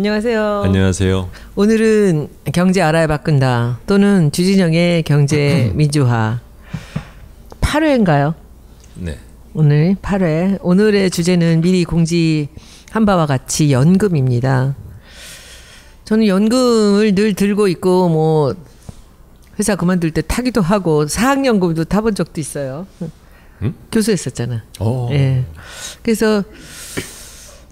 안녕하세요. 안녕하세요. 오늘은 경제 알아야 바꾼다 또는 주진영의 경제 민주화 8회인가요? 네. 오늘 8회. 오늘의 주제는 미리 공지한 바와 같이 연금입니다. 저는 연금을 늘 들고 있고 뭐 회사 그만둘 때 타기도 하고 사학연금도 타본 적도 있어요. 교수했었잖아. 예. 그래서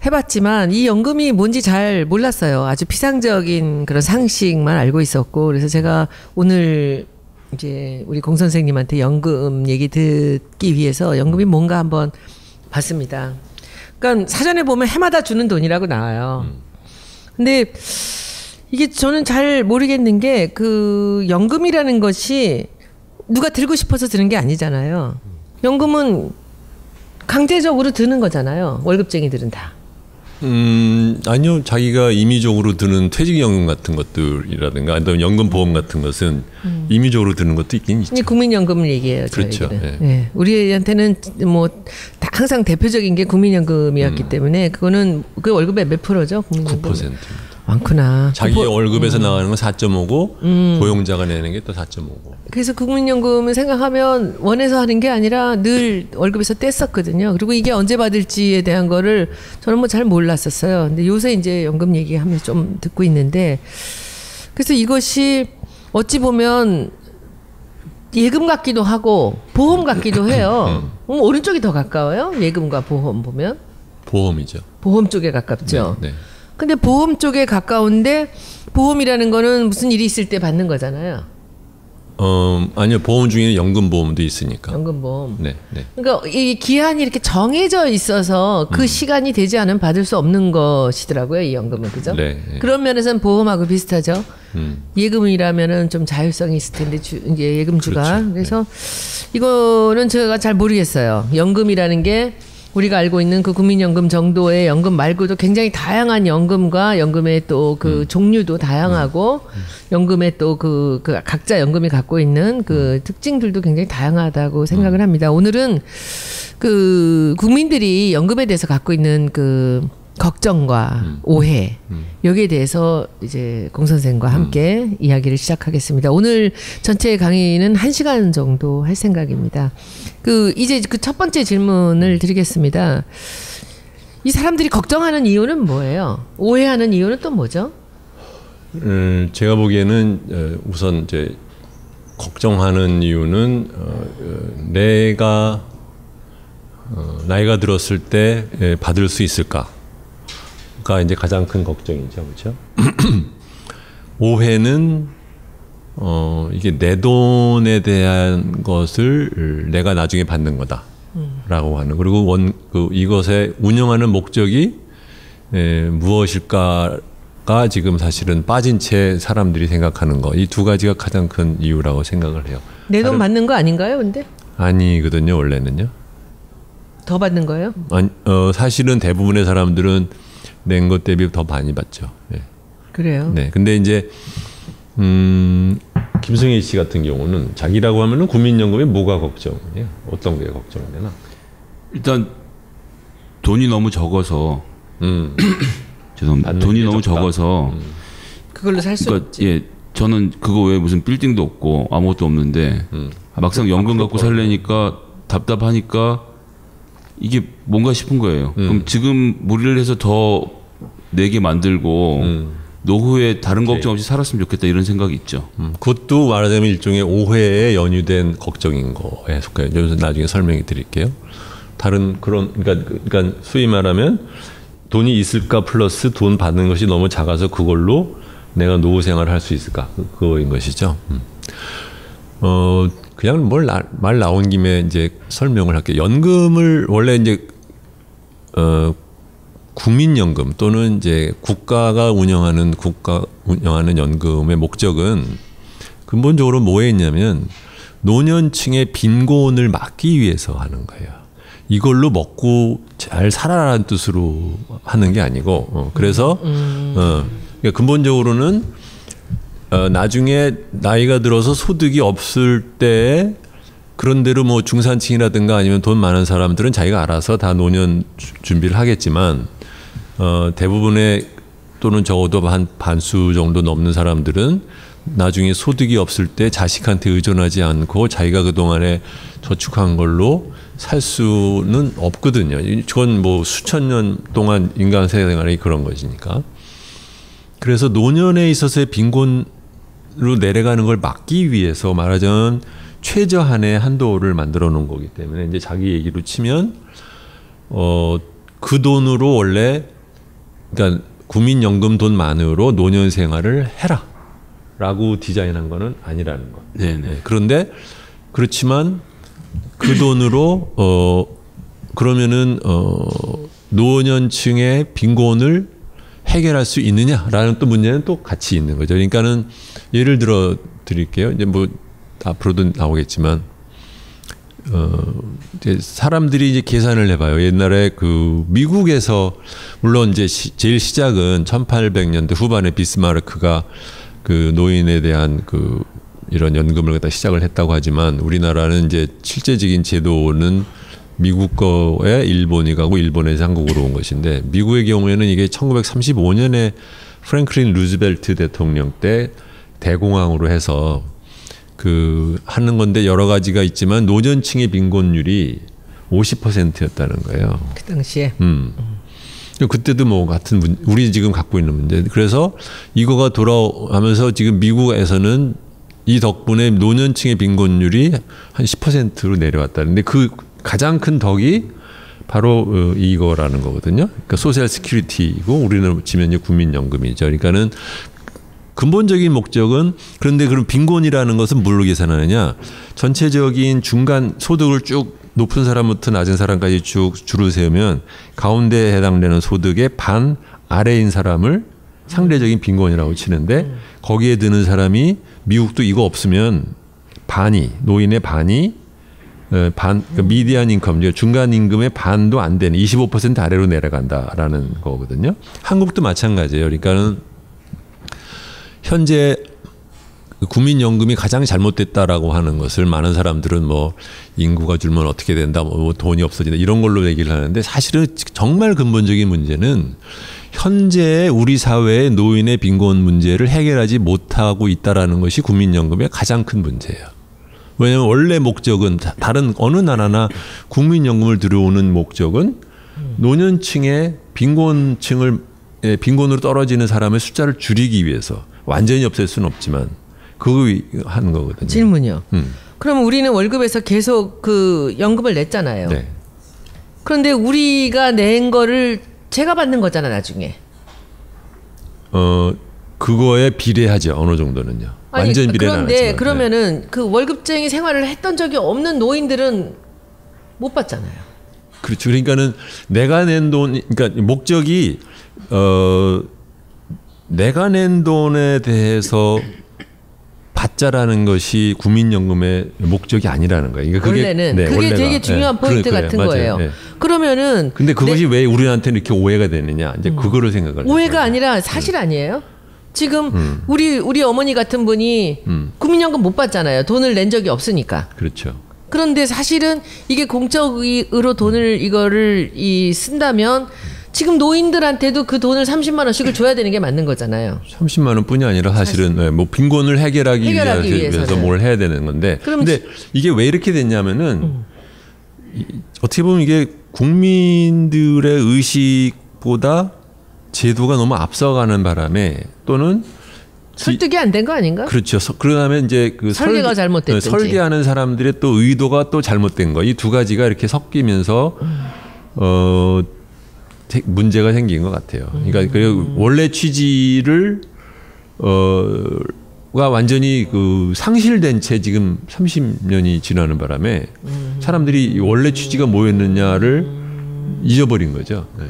해봤지만 이 연금이 뭔지 잘 몰랐어요. 아주 피상적인 그런 상식만 알고 있었고, 그래서 제가 오늘 이제 우리 공 선생님한테 연금 얘기 듣기 위해서 연금이 뭔가 한번 봤습니다. 그러니까 사전에 보면 해마다 주는 돈이라고 나와요. 근데 이게 저는 잘 모르겠는 게 그 연금이라는 것이 누가 들고 싶어서 드는 게 아니잖아요. 연금은 강제적으로 드는 거잖아요. 월급쟁이들은 다. 아니요. 자기가 임의적으로 드는 퇴직연금 같은 것들이라든가 아니면 연금보험 같은 것은 임의적으로 드는 것도 있긴 있죠. 국민연금을 얘기해요. 그렇죠. 네. 네. 우리한테는 뭐 항상 대표적인 게 국민연금이었기 때문에 그거는 그 월급의 몇 프로죠? 국민연금? 9%입니다. 많구나. 자기 월급에서 나가는 건 4.5고 고용자가 내는 게 또 4.5고. 그래서 국민연금을 생각하면 원해서 하는 게 아니라 늘 월급에서 뗐었거든요. 그리고 이게 언제 받을지에 대한 거를 저는 뭐 잘 몰랐었어요. 근데 요새 이제 연금 얘기하면서 좀 듣고 있는데, 그래서 이것이 어찌 보면 예금 같기도 하고 보험 같기도 해요. 오른쪽이 더 가까워요. 예금과 보험 보면. 보험이죠. 보험 쪽에 가깝죠. 네. 네. 근데 보험 쪽에 가까운데 보험이라는 거는 무슨 일이 있을 때 받는 거잖아요. 아니요. 보험 중에는 연금보험도 있으니까. 연금보험. 네, 네. 그러니까 이 기한이 이렇게 정해져 있어서 그 시간이 되지 않으면 받을 수 없는 것이더라고요. 이 연금은. 그죠? 네, 네. 그런 면에서는 보험하고 비슷하죠. 예금이라면은 좀 자율성이 있을 텐데 이제 예금주가. 그렇죠. 그래서 이거는 제가 잘 모르겠어요. 연금이라는 게 우리가 알고 있는 그 국민연금 정도의 연금 말고도 굉장히 다양한 연금과 연금의 또 그 종류도 다양하고 연금의 또 그 각자 연금이 갖고 있는 그 특징들도 굉장히 다양하다고 생각을 합니다. 오늘은 그 국민들이 연금에 대해서 갖고 있는 그 걱정과 오해 여기에 대해서 이제 공 선생과 함께 이야기를 시작하겠습니다. 오늘 전체 강의는 1시간 정도 할 생각입니다. 이제 그 첫 번째 질문을 드리겠습니다. 이 사람들이 걱정하는 이유는 뭐예요? 오해하는 이유는 또 뭐죠? 제가 보기에는 우선 이제 걱정하는 이유는 내가 나이가 들었을 때 받을 수 있을까? 가 이제 가장 큰 걱정이죠, 그렇죠? 오해는 이게 내 돈에 대한 것을 내가 나중에 받는 거다라고 하는, 그리고 이것의 운영하는 목적이 무엇일까가 지금 사실은 빠진 채 사람들이 생각하는 거, 이 두 가지가 가장 큰 이유라고 생각을 해요. 내 돈 받는 거 아닌가요, 근데? 아니거든요, 원래는요. 더 받는 거예요? 아니, 사실은 대부분의 사람들은 낸 것 대비 더 많이 받죠. 네. 그래요? 네. 근데 이제 김승혜 씨 같은 경우는 자기라고 하면은 국민연금에 뭐가 걱정이에요? 어떤 게 걱정되나? 일단 돈이 너무 적어서 죄송합니다. 돈이 너무 적어서 그걸로 살 수 없지. 예, 저는 그거 외에 무슨 빌딩도 없고 아무것도 없는데 막상 연금 갖고 살려니까 답답하니까 이게 뭔가 싶은 거예요. 그럼 지금 무리를 해서 더 내게 만들고 노후에 다른 걱정 없이 살았으면 좋겠다 이런 생각이 있죠. 그것도 말하자면 일종의 오해에 연유된 걱정인 거에 속해요. 여기서 나중에 설명해 드릴게요. 다른 그러니까 소위 말하면 돈이 있을까 플러스 돈 받는 것이 너무 작아서 그걸로 내가 노후 생활을 할 수 있을까? 그거인 것이죠. 그냥 말 나온 김에 이제 설명을 할게요. 연금을 원래 이제 국민연금 또는 이제 국가가 운영하는 연금의 목적은 근본적으로 뭐에 있냐면 노년층의 빈곤을 막기 위해서 하는 거예요. 이걸로 먹고 잘 살아라는 뜻으로 하는 게 아니고 그래서 그러니까 근본적으로는 나중에 나이가 들어서 소득이 없을 때 그런 대로 뭐 중산층이라든가 아니면 돈 많은 사람들은 자기가 알아서 다 노년 준비를 하겠지만 대부분의 또는 적어도 한 반수 정도 넘는 사람들은 나중에 소득이 없을 때 자식한테 의존하지 않고 자기가 그동안에 저축한 걸로 살 수는 없거든요. 그건 뭐 수천 년 동안 인간 생활이 그런 것이니까. 그래서 노년에 있어서의 빈곤으로 내려가는 걸 막기 위해서 말하자면 최저한의 한도를 만들어 놓은 거기 때문에 이제 자기 얘기로 치면 그 돈으로 원래 그러니까 국민연금 돈만으로 노년 생활을 해라라고 디자인한 거는 아니라는 거. 네네. 그런데 그렇지만 그 돈으로 그러면은 노년층의 빈곤을 해결할 수 있느냐라는 또 문제는 또 같이 있는 거죠. 그러니까는 예를 들어 드릴게요. 이제 뭐 앞으로도 나오겠지만 이제 사람들이 이제 계산을 해봐요. 옛날에 그 미국에서 물론 이제 제일 시작은 1800년대 후반에 비스마르크가 그 노인에 대한 그 이런 연금을 갖다 시작을 했다고 하지만 우리나라는 이제 실제적인 제도는 미국 거에 일본이 가고 일본에서 한국으로 온 것인데 미국의 경우에는 이게 1935년에 프랭클린 루즈벨트 대통령 때 대공황으로 해서 그 하는 건데 여러 가지가 있지만 노년층의 빈곤율이 50%였다는 거예요. 그 당시에. 그때도 뭐 같은 우리 지금 갖고 있는 문제. 그래서 이거가 돌아오면서 지금 미국에서는 이 덕분에 노년층의 빈곤율이 한 10%로 내려왔다는데 그 가장 큰 덕이 바로 이거라는 거거든요. 그러니까 소셜 시큐리티이고 우리는 치면 국민연금이죠. 그러니까는 근본적인 목적은 그런데 그럼 빈곤이라는 것은 뭘로 계산하느냐? 전체적인 중간 소득을 쭉 높은 사람부터 낮은 사람까지 쭉 줄을 세우면 가운데에 해당되는 소득의 반 아래인 사람을 상대적인 빈곤이라고 치는데 거기에 드는 사람이 미국도 이거 없으면 노인의 반이 그러니까 미디안 인컴, 중간 임금의 반도 안 되는 25% 아래로 내려간다라는 거거든요. 한국도 마찬가지예요. 그러니까는 현재 국민연금이 가장 잘못됐다라고 하는 것을 많은 사람들은 뭐 인구가 줄면 어떻게 된다, 뭐 돈이 없어진다 이런 걸로 얘기를 하는데 사실은 정말 근본적인 문제는 현재 우리 사회의 노인의 빈곤 문제를 해결하지 못하고 있다라는 것이 국민연금의 가장 큰 문제예요. 왜냐하면 원래 목적은 다른 어느 나라나 국민연금을 들여오는 목적은 노년층의 빈곤으로 떨어지는 사람의 숫자를 줄이기 위해서 완전히 없앨 수는 없지만 그거 하는 거거든요. 질문이요. 그럼 우리는 월급에서 계속 그 연금을 냈잖아요. 네. 그런데 우리가 낸 거를 제가 받는 거잖아 나중에. 그거에 비례하죠. 어느 정도는요. 완전 비례는 안 그런데 하지만. 그러면은 네. 그 월급쟁이 생활을 했던 적이 없는 노인들은 못 받잖아요. 그렇죠. 그러니까는 내가 낸 돈, 그러니까 목적이 내가 낸 돈에 대해서 받자라는 것이 국민연금의 목적이 아니라는 거예요. 그러니까 원래는 그게 원래가. 되게 중요한 포인트 같은 맞아요. 거예요. 네. 그러면은 근데 그것이 왜 우리한테 이렇게 오해가 되느냐? 이제 그거를 생각을 오해가 해요. 아니라 사실 아니에요? 지금 우리 어머니 같은 분이 국민연금 못 받잖아요. 돈을 낸 적이 없으니까. 그렇죠. 그런데 사실은 이게 공적으로 돈을 이거를 쓴다면 지금 노인들한테도 그 돈을 30만 원씩을 줘야 되는 게 맞는 거잖아요. 30만 원뿐이 아니라 사실은 뭐 빈곤을 해결하기 위해서 뭘 해야 되는 건데. 근데 이게 왜 이렇게 됐냐면은 어떻게 보면 이게 국민들의 의식보다 제도가 너무 앞서가는 바람에 또는 설득이 안 된 거 아닌가? 그렇죠. 그러다음에 이제 그 설계가 잘못됐든지 설계하는 사람들의 또 의도가 또 잘못된 거. 이 두 가지가 이렇게 섞이면서 문제가 생긴 것 같아요. 그러니까 원래 취지를 가 완전히 그 상실된 채 지금 30년이 지나는 바람에 사람들이 원래 취지가 뭐였느냐를 잊어버린 거죠. 네.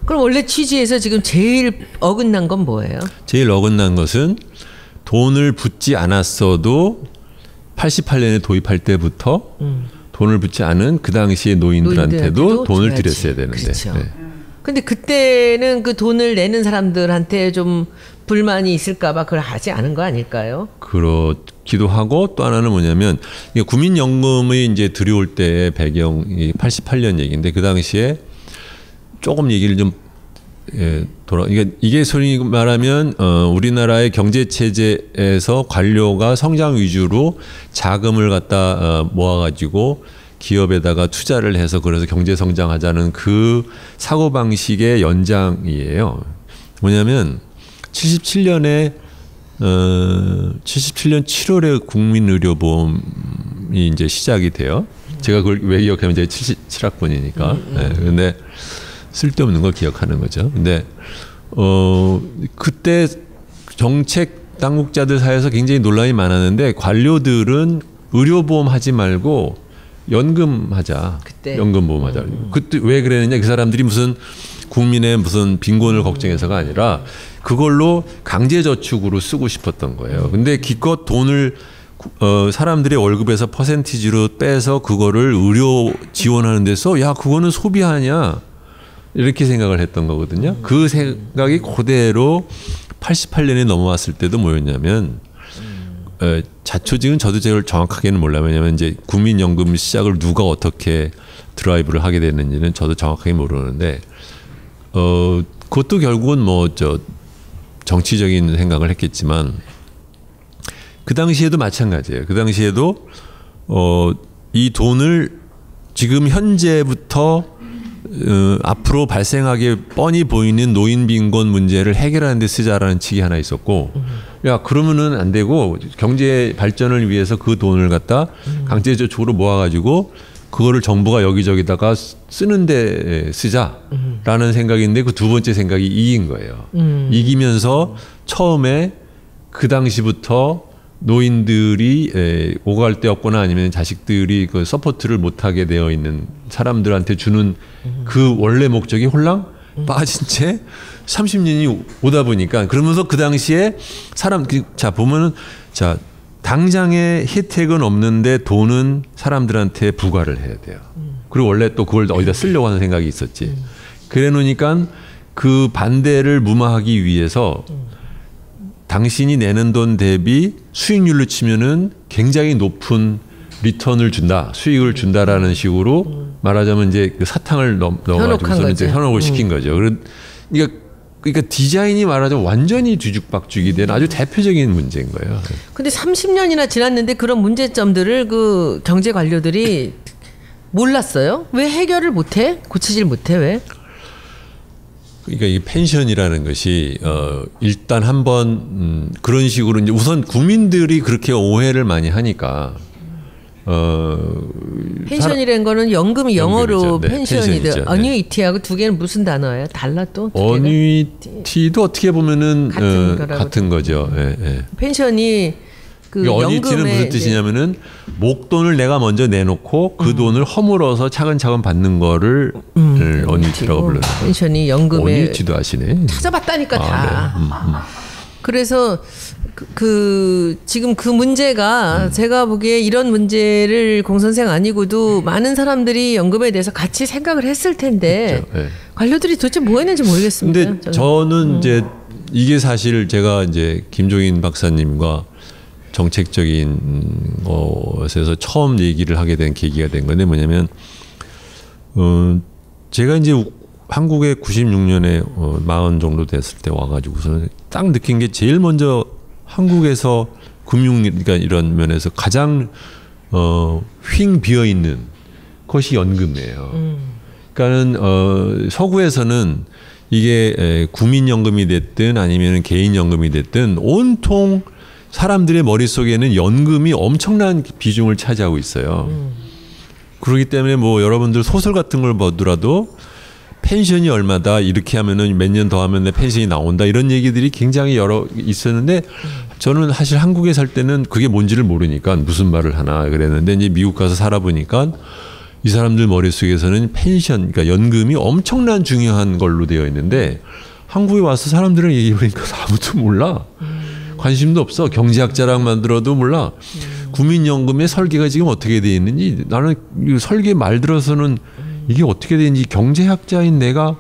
그럼 원래 취지에서 지금 제일 어긋난 건 뭐예요? 제일 어긋난 것은 돈을 붓지 않았어도 88년에 도입할 때부터 돈을 붓지 않은 그 당시의 노인들한테도 돈을 드렸어야 되는데. 그렇죠. 네. 근데 그때는 그 돈을 내는 사람들한테 좀 불만이 있을까봐 그걸 하지 않은 거 아닐까요? 그렇기도 하고 또 하나는 뭐냐면 국민연금이 이제 들여올 때 배경이 88년 얘기인데 그 당시에 조금 얘기를 좀 이게 소위 말하면 우리나라의 경제 체제에서 관료가 성장 위주로 자금을 갖다 모아가지고 기업에다가 투자를 해서 그래서 경제 성장하자는 그 사고 방식의 연장이에요. 뭐냐면 77년 7월에 국민의료보험이 이제 시작이 돼요. 제가 그걸 왜 기억하면 제가 77학번이니까. 네, 근데 쓸데없는 걸 기억하는 거죠. 근데 그때 정책 당국자들 사이에서 굉장히 논란이 많았는데 관료들은 의료보험 하지 말고 연금 하자. 그때. 연금보험 하자. 그때 왜 그랬느냐? 그 사람들이 무슨 국민의 무슨 빈곤을 걱정해서가 아니라 그걸로 강제저축으로 쓰고 싶었던 거예요. 근데 기껏 돈을 사람들의 월급에서 퍼센티지로 빼서 그거를 의료 지원하는 데서 야 그거는 소비하냐 이렇게 생각을 했던 거거든요. 그 생각이 그대로 88년에 넘어왔을 때도 뭐였냐면 자초지금 저도 제일 정확하게는 몰라요. 왜냐하면 이제 국민연금 시작을 누가 어떻게 드라이브를 하게 됐는지는 저도 정확하게 모르는데 그것도 결국은 뭐 정치적인 생각을 했겠지만 그 당시에도 마찬가지예요. 그 당시에도 이 돈을 지금 현재부터 앞으로 발생하게 뻔히 보이는 노인 빈곤 문제를 해결하는 데 쓰자라는 칙이 하나 있었고 야 그러면은 안 되고 경제 발전을 위해서 그 돈을 갖다 강제적으로 모아가지고 그거를 정부가 여기저기다가 쓰는 데 쓰자라는 생각인데 그 두 번째 생각이 이긴 거예요. 이기면서 처음에 그 당시부터 노인들이 오갈 데 없거나 아니면 자식들이 그 서포트를 못하게 되어 있는 사람들한테 주는 그 원래 목적이 홀랑 빠진 채 30년이 오다 보니까 그러면서 그 당시에 자 보면은 자 당장의 혜택은 없는데 돈은 사람들한테 부과를 해야 돼요. 그리고 원래 또 그걸 어디다 쓰려고 하는 생각이 있었지. 그래 놓으니까 그 반대를 무마하기 위해서 당신이 내는 돈 대비 수익률로 치면은 굉장히 높은 리턴을 준다, 수익을 준다라는 식으로 말하자면 이제 그 사탕을 넣어가지고서는 이제 현혹을 시킨 거죠. 그러니까 디자인이 말하자면 완전히 뒤죽박죽이 된 아주 대표적인 문제인 거예요. 근데 30년이나 지났는데 그런 문제점들을 그 경제 관료들이 몰랐어요? 왜 해결을 못해? 고치질 못해 왜? 그러니까 이 펜션이라는 것이 일단 한번 그런 식으로 이제 우선 국민들이 그렇게 오해를 많이 하니까 펜션이라는 거는 연금이 영어로 네, 펜션이죠. 어뉴이티하고 두 개는 무슨 단어예요? 달라 또? 어뉴이티도 어떻게 보면은 같은 거죠. 예, 예. 펜션이 그 어뉴이티는 무슨 뜻이냐면은 목돈을 내가 먼저 내놓고 그 돈을 허물어서 차근차근 받는 거를 어뉴이티라고 불러요. 펜션이 연금에 어뉴이티도 아시네. 찾아봤다니까 다. 네. 그래서 지금 그 문제가 제가 보기에 이런 문제를 공선생 아니고도 많은 사람들이 연금에 대해서 같이 생각을 했을 텐데 그렇죠. 네. 관료들이 도대체 뭐 했는지 모르겠습니다. 근데 저는 이제 이게 사실 제가 이제 김종인 박사님과 정책적인 것에서 처음 얘기를 하게 된 계기가 된 건데 뭐냐면 제가 이제 한국에 96년에 40 정도 됐을 때 와가지고서는 딱 느낀 게 제일 먼저 한국에서 그러니까 이런 면에서 가장 휭 비어 있는 것이 연금이에요. 그러니까는 서구에서는 이게 국민연금이 됐든 아니면 개인연금이 됐든 온통 사람들의 머릿속에는 연금이 엄청난 비중을 차지하고 있어요. 그렇기 때문에 뭐 여러분들 소설 같은 걸 보더라도 펜션이 얼마다 이렇게 하면은 몇 년 더 하면 내 펜션이 나온다 이런 얘기들이 굉장히 여러 있었는데 저는 사실 한국에 살 때는 그게 뭔지를 모르니까 무슨 말을 하나 그랬는데 이제 미국 가서 살아보니까 이 사람들 머릿속에서는 펜션 그러니까 연금이 엄청난 중요한 걸로 되어 있는데 한국에 와서 사람들은 얘기해보니까 아무도 몰라. 관심도 없어. 경제학자랑 만들어도 몰라. 국민연금의 설계가 지금 어떻게 되어 있는지 나는 이 설계 말 들어서는 이게 어떻게 되는지 경제학자인 내가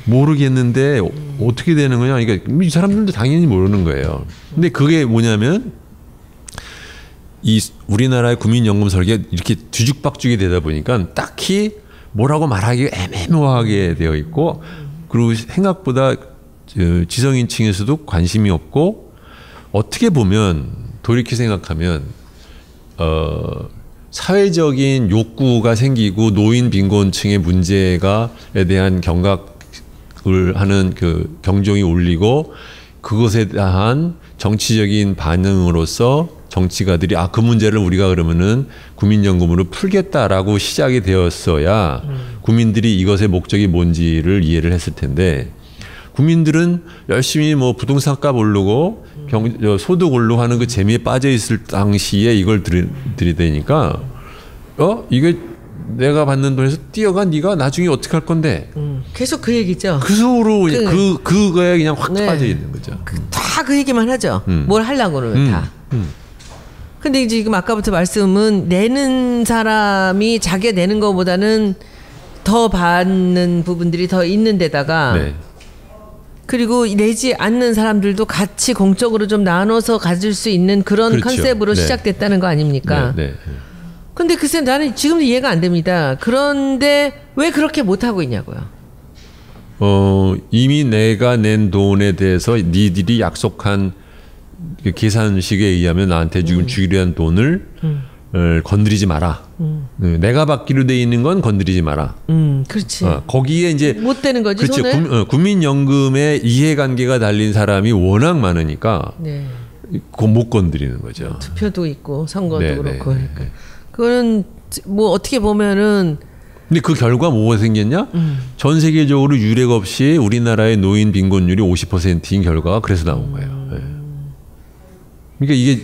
모르겠는데 어떻게 되는 거냐. 그러니까 이 사람들도 당연히 모르는 거예요. 근데 그게 뭐냐면 이 우리나라의 국민연금 설계가 이렇게 뒤죽박죽이 되다 보니까 딱히 뭐라고 말하기가 애매모호하게 되어 있고 그리고 생각보다 지성인층에서도 관심이 없고 어떻게 보면 돌이켜 생각하면 사회적인 욕구가 생기고 노인 빈곤층의 문제에 대한 경각을 하는 그 경종이 울리고 그것에 대한 정치적인 반응으로서 정치가들이 그 문제를 우리가 그러면은 국민연금으로 풀겠다라고 시작이 되었어야 국민들이 이것의 목적이 뭔지를 이해를 했을 텐데 국민들은 열심히 뭐 부동산 값 오르고 소득 오르고 하는 그 재미에 빠져 있을 당시에 이걸 들이대니까 이게 내가 받는 돈에서 뛰어가 네가 나중에 어떻게 할 건데 계속 그 얘기죠. 그 속으로 그거에 그냥 확 빠져 있는 거죠. 다 그 얘기만 하죠. 뭘 하려고 그러면 다. 근데 이제 지금 아까부터 말씀은 내는 사람이 자기가 내는 것보다는 더 받는 부분들이 더 있는 데다가 네. 그리고 내지 않는 사람들도 같이 공적으로 좀 나눠서 가질 수 있는 그런 그렇죠. 컨셉으로 네. 시작됐다는 거 아닙니까? 네, 네. 근데 글쎄 나는 지금도 이해가 안 됩니다. 그런데 왜 그렇게 못하고 있냐고요. 이미 내가 낸 돈에 대해서 니들이 약속한 그 계산식에 의하면 나한테 지금 주기로 한 돈을 건드리지 마라. 내가 받기로 돼 있는 건 건드리지 마라. 그렇지. 거기에 이제 못 되는 거지. 그렇죠. 손을. 국민연금에 이해관계가 달린 사람이 워낙 많으니까 네. 그거 못 건드리는 거죠. 투표도 있고 선거도 네, 그렇고. 네, 그러니까. 그거는 뭐 어떻게 보면은 근데 그 결과 뭐가 생겼냐? 전 세계적으로 유례가 없이 우리나라의 노인 빈곤율이 50%인 결과가 그래서 나온 거예요. 네. 그러니까 이게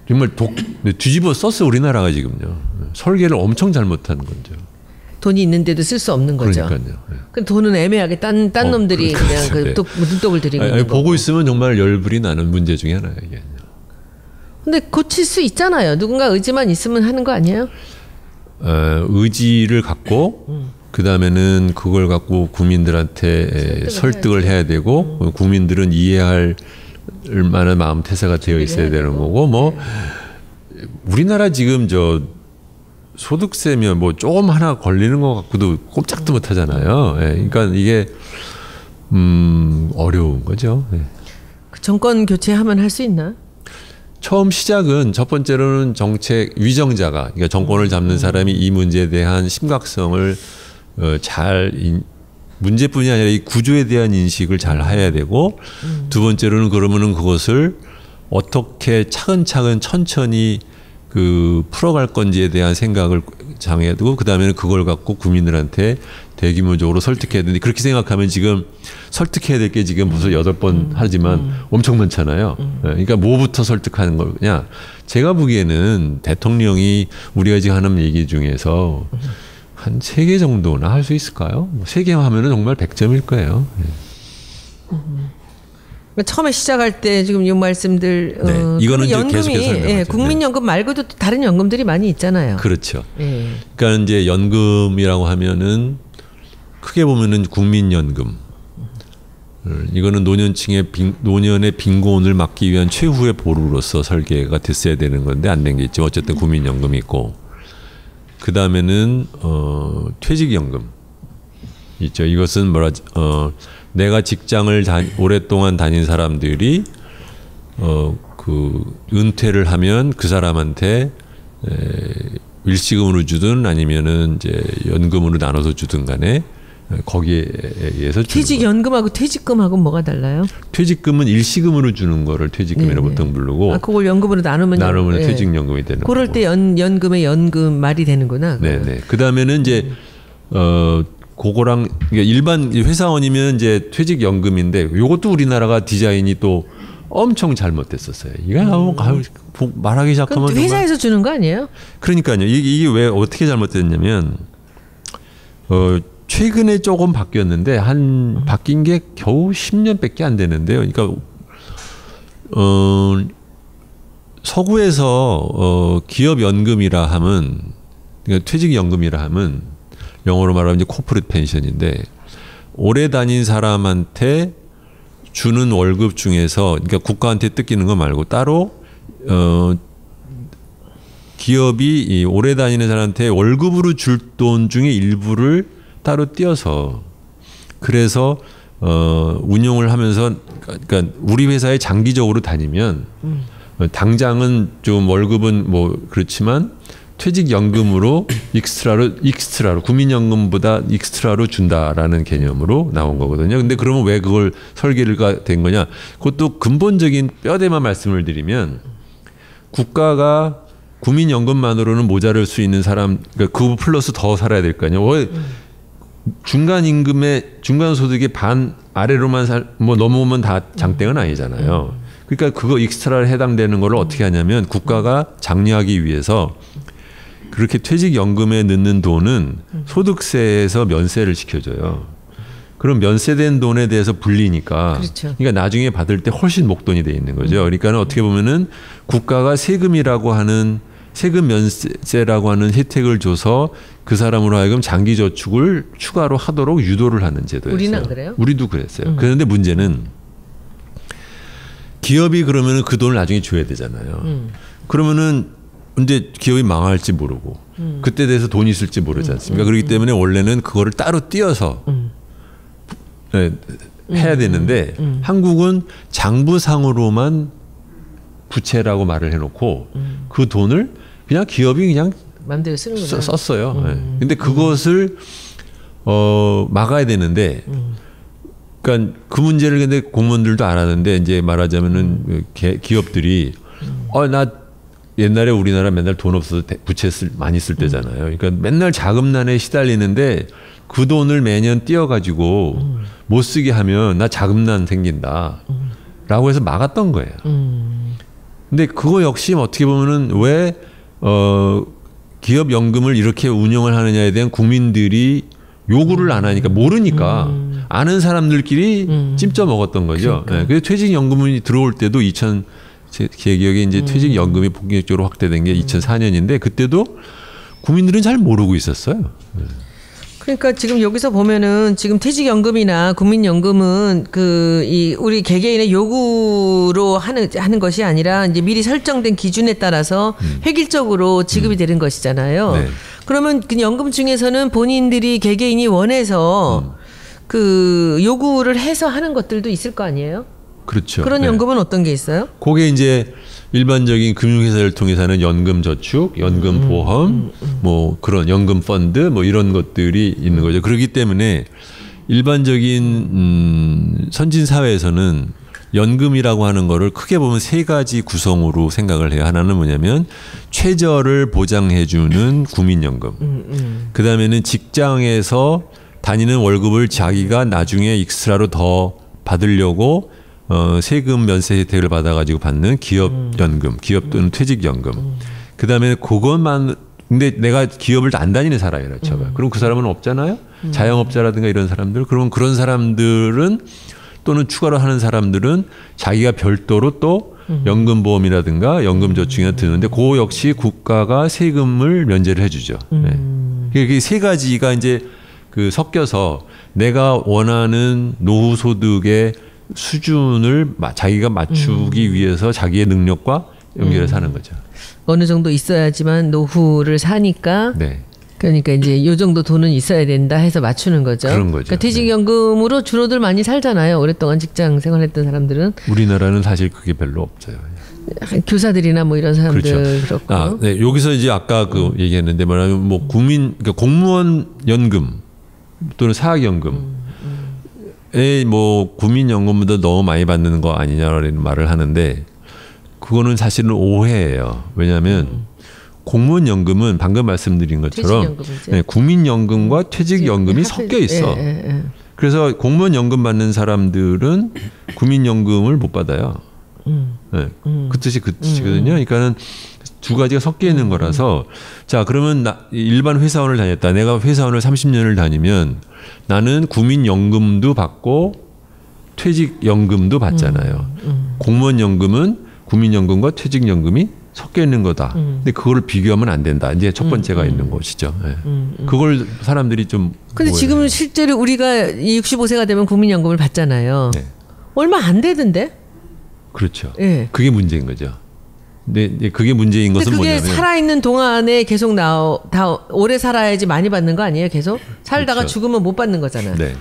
정말 뒤집어 썼어 우리나라가 지금요. 설계를 엄청 잘못한 거죠. 돈이 있는데도 쓸 수 없는 거죠. 그러니까요. 네. 그 돈은 애매하게 딴 놈들이 그냥 네. 눈독을 들이고 있는 거고. 보고 있으면 정말 열불이 나는 문제 중에 하나예요. 이게. 근데 고칠 수 있잖아요. 누군가 의지만 있으면 하는 거 아니에요? 의지를 갖고 그 다음에는 그걸 갖고 국민들한테 설득을 해야 되고 국민들은 이해할 만한 마음 태세가 되어 있어야 되는 거고 뭐 우리나라 지금 소득세면 뭐 조금 하나 걸리는 것 같고도 꼼짝도 못 하잖아요. 그러니까 이게 어려운 거죠. 그 정권 교체하면 할 수 있나? 처음 시작은 첫 번째로는 정책 위정자가 그러니까 정권을 잡는 사람이 이 문제에 대한 심각성을 문제뿐이 아니라 이 구조에 대한 인식을 잘 해야 되고 두 번째로는 그러면은 그것을 어떻게 차근차근 천천히 풀어갈 건지에 대한 생각을 장해야 되고 그 다음에는 그걸 갖고 국민들한테 대규모적으로 설득해야 되는데 그렇게 생각하면 지금 설득해야 될 게 지금 벌써 8번 하지만 엄청 많잖아요. 그러니까 뭐부터 설득하는 거냐. 제가 보기에는 대통령이 우리가 지금 하는 얘기 중에서 한 3개 정도나 할 수 있을까요? 3개 하면은 정말 100점일 거예요. 처음에 시작할 때 지금 이 말씀들 네. 이거는 이제 연금이 계속해서 설명하죠. 국민연금 말고도 또 다른 연금들이 많이 있잖아요. 그렇죠. 예. 그러니까 이제 연금이라고 하면은 크게 보면은 국민연금. 이거는 노년의 빈곤을 막기 위한 최후의 보루로서 설계가 됐어야 되는 건데 안 된 게 있죠. 어쨌든 국민연금이 있고 그 다음에는 퇴직연금 있죠. 이것은 내가 직장을 오랫동안 다닌 사람들이 은퇴를 하면 그 사람한테 일시금으로 주든 아니면은 이제 연금으로 나눠서 주든 간에 거기에 의해서 퇴직연금하고 퇴직금하고 뭐가 달라요? 퇴직금은 일시금으로 주는 거를 퇴직금이라고 보통 부르고 그걸 연금으로 나누면 퇴직연금이 되는 그럴 거고. 때 연금의 연금 말이 되는구나. 네네. 그 다음에는 이제 그거랑 그러니까 일반 회사원이면 이제 퇴직연금인데 이것도 우리나라가 디자인이 또 엄청 잘못됐었어요. 이거 말하기 시작하면 그럼 회사에서 주는 거 아니에요? 그러니까요. 이게 왜 어떻게 잘못됐냐면 최근에 조금 바뀌었는데 바뀐 게 겨우 10년밖에 안 되는데요. 그러니까 서구에서 기업연금이라 하면 그러니까 퇴직연금이라 하면 영어로 말하면 이제 코퍼레이트 펜션인데 오래 다닌 사람한테 주는 월급 중에서 그러니까 국가한테 뜯기는 거 말고 따로 기업이 오래 다니는 사람한테 월급으로 줄 돈 중에 일부를 따로 떼어서 그래서 운용을 하면서 그러니까 우리 회사에 장기적으로 다니면 당장은 좀 월급은 뭐 그렇지만 퇴직연금으로 익스트라로 국민연금보다 익스트라로 준다라는 개념으로 나온 거거든요. 근데 그러면 왜 그걸 설계가 된 거냐? 그것도 근본적인 뼈대만 말씀을 드리면 국가가 국민연금만으로는 모자랄 수 있는 사람, 그러니까 그 플러스 더 살아야 될 거 아니에요. 왜 중간 임금의 중간 소득의 반 아래로만 뭐 넘어오면 다 장땡은 아니잖아요. 그러니까 그거 익스트라에 해당되는 걸 어떻게 하냐면 국가가 장려하기 위해서 그렇게 퇴직연금에 넣는 돈은 소득세에서 면세를 시켜줘요. 그럼 면세된 돈에 대해서 불리니까, 그렇죠. 그러니까 나중에 받을 때 훨씬 목돈이 돼 있는 거죠. 그러니까 어떻게 보면은 국가가 세금이라고 하는 세금 면세라고 하는 혜택을 줘서 그 사람으로 하여금 장기 저축을 추가로 하도록 유도를 하는 제도였어요. 우리는 안 그래요? 우리도 그랬어요. 그런데 문제는 기업이 그러면은 그 돈을 나중에 줘야 되잖아요. 그러면은 언제 기업이 망할지 모르고 그때 돼서 돈이 있을지 모르지 않습니까? 그렇기 때문에 원래는 그거를 따로 띄어서 해야 되는데 한국은 장부상으로만 부채라고 말을 해놓고 그 돈을 그냥 기업이 그냥 마음대로 쓰는구나. 썼어요. 근데 그것을 막아야 되는데, 그러니까 그 문제를 근데 공무원들도 알았는데 이제 말하자면은 기업들이 나 옛날에 우리나라 맨날 돈 없어서 부채 많이 쓸 때잖아요. 그러니까 맨날 자금난에 시달리는데 그 돈을 매년 띄어가지고 못 쓰게 하면 나 자금난 생긴다라고 해서 막았던 거예요. 근데 그거 역시 어떻게 보면은 왜 기업 연금을 이렇게 운영을 하느냐에 대한 국민들이 요구를 안 하니까 모르니까 아는 사람들끼리 찜쪄 먹었던 거죠. 그러니까. 그래서 퇴직연금이 들어올 때도 제 기억에 이제 퇴직연금이 본격적으로 확대된 게 2004년인데 그때도 국민들은 잘 모르고 있었어요. 그러니까 지금 여기서 보면은 지금 퇴직연금이나 국민연금은 우리 개개인의 요구로 하는 것이 아니라 이제 미리 설정된 기준에 따라서 획일적으로 지급이 되는 것이잖아요. 네. 그러면 그 연금 중에서는 본인들이 개개인이 원해서 그 요구를 해서 하는 것들도 있을 거 아니에요? 그렇죠. 그런 연금은 어떤 게 있어요? 그게 이제 일반적인 금융회사를 통해서 하는 연금저축, 연금보험, 뭐 그런 연금펀드 뭐 이런 것들이 있는 거죠. 그렇기 때문에 일반적인 선진 사회에서는 연금이라고 하는 거를 크게 보면 세 가지 구성으로 생각을 해요. 하나는 뭐냐면 최저를 보장해주는 국민연금. 그 다음에는 직장에서 다니는 월급을 자기가 나중에 익스트라로 더 받으려고 세금 면세 혜택을 받아가지고 받는 기업연금, 기업 또는 퇴직연금. 그 다음에 그것만, 근데 내가 기업을 안 다니는 사람이라 쳐봐요. 그럼 그 사람은 없잖아요? 자영업자라든가 이런 사람들. 그러면 그런 사람들은 또는 추가로 하는 사람들은 자기가 별도로 또 연금보험이라든가 연금저축이나 드는데 그 역시 국가가 세금을 면제를 해주죠. 네. 세 가지가 이제 섞여서 내가 원하는 노후 소득의 수준을 자기가 맞추기 위해서 자기의 능력과 연결해서 하는 거죠. 어느 정도 있어야지만 노후를 사니까. 네. 그러니까 이제 요 정도 돈은 있어야 된다 해서 맞추는 거죠. 그런 거죠. 그러니까 퇴직연금으로 주로들 많이 살잖아요. 오랫동안 직장 생활했던 사람들은. 우리나라는 사실 그게 별로 없어요. 교사들이나 뭐 이런 사람들 그렇죠. 그렇고. 네. 여기서 이제 아까 얘기했는데 뭐냐면 뭐 그러니까 공무원 연금 또는 사학연금. 뭐 국민연금보다 너무 많이 받는 거 아니냐라는 말을 하는데 그거는 사실은 오해예요. 왜냐하면 공무원연금은 방금 말씀드린 것처럼 국민연금과 퇴직연금이 섞여 있어. 그래서 공무원연금 받는 사람들은 국민연금을 못 받아요. 네. 그 뜻이 그 뜻이거든요. 그러니까는 두 가지가 섞여 있는 거라서 자 그러면 일반 회사원을 다녔다. 내가 회사원을 30년을 다니면 나는 국민연금도 받고 퇴직연금도 받잖아요. 공무원연금은 국민연금과 퇴직연금이 섞여 있는 거다. 근데 그거를 비교하면 안 된다. 이제 첫 번째가 있는 것이죠. 네. 그걸 사람들이 좀. 근데 지금은 실제로 우리가 65세가 되면 국민연금을 받잖아요. 네. 얼마 안 되던데? 그렇죠. 네. 그게 문제인 거죠. 근데 그게 문제인 것은 그게 뭐냐면 살아있는 동안에 계속 다 오래 살아야지 많이 받는 거 아니에요? 계속 살다가 그렇죠. 죽으면 못 받는 거잖아요. 네.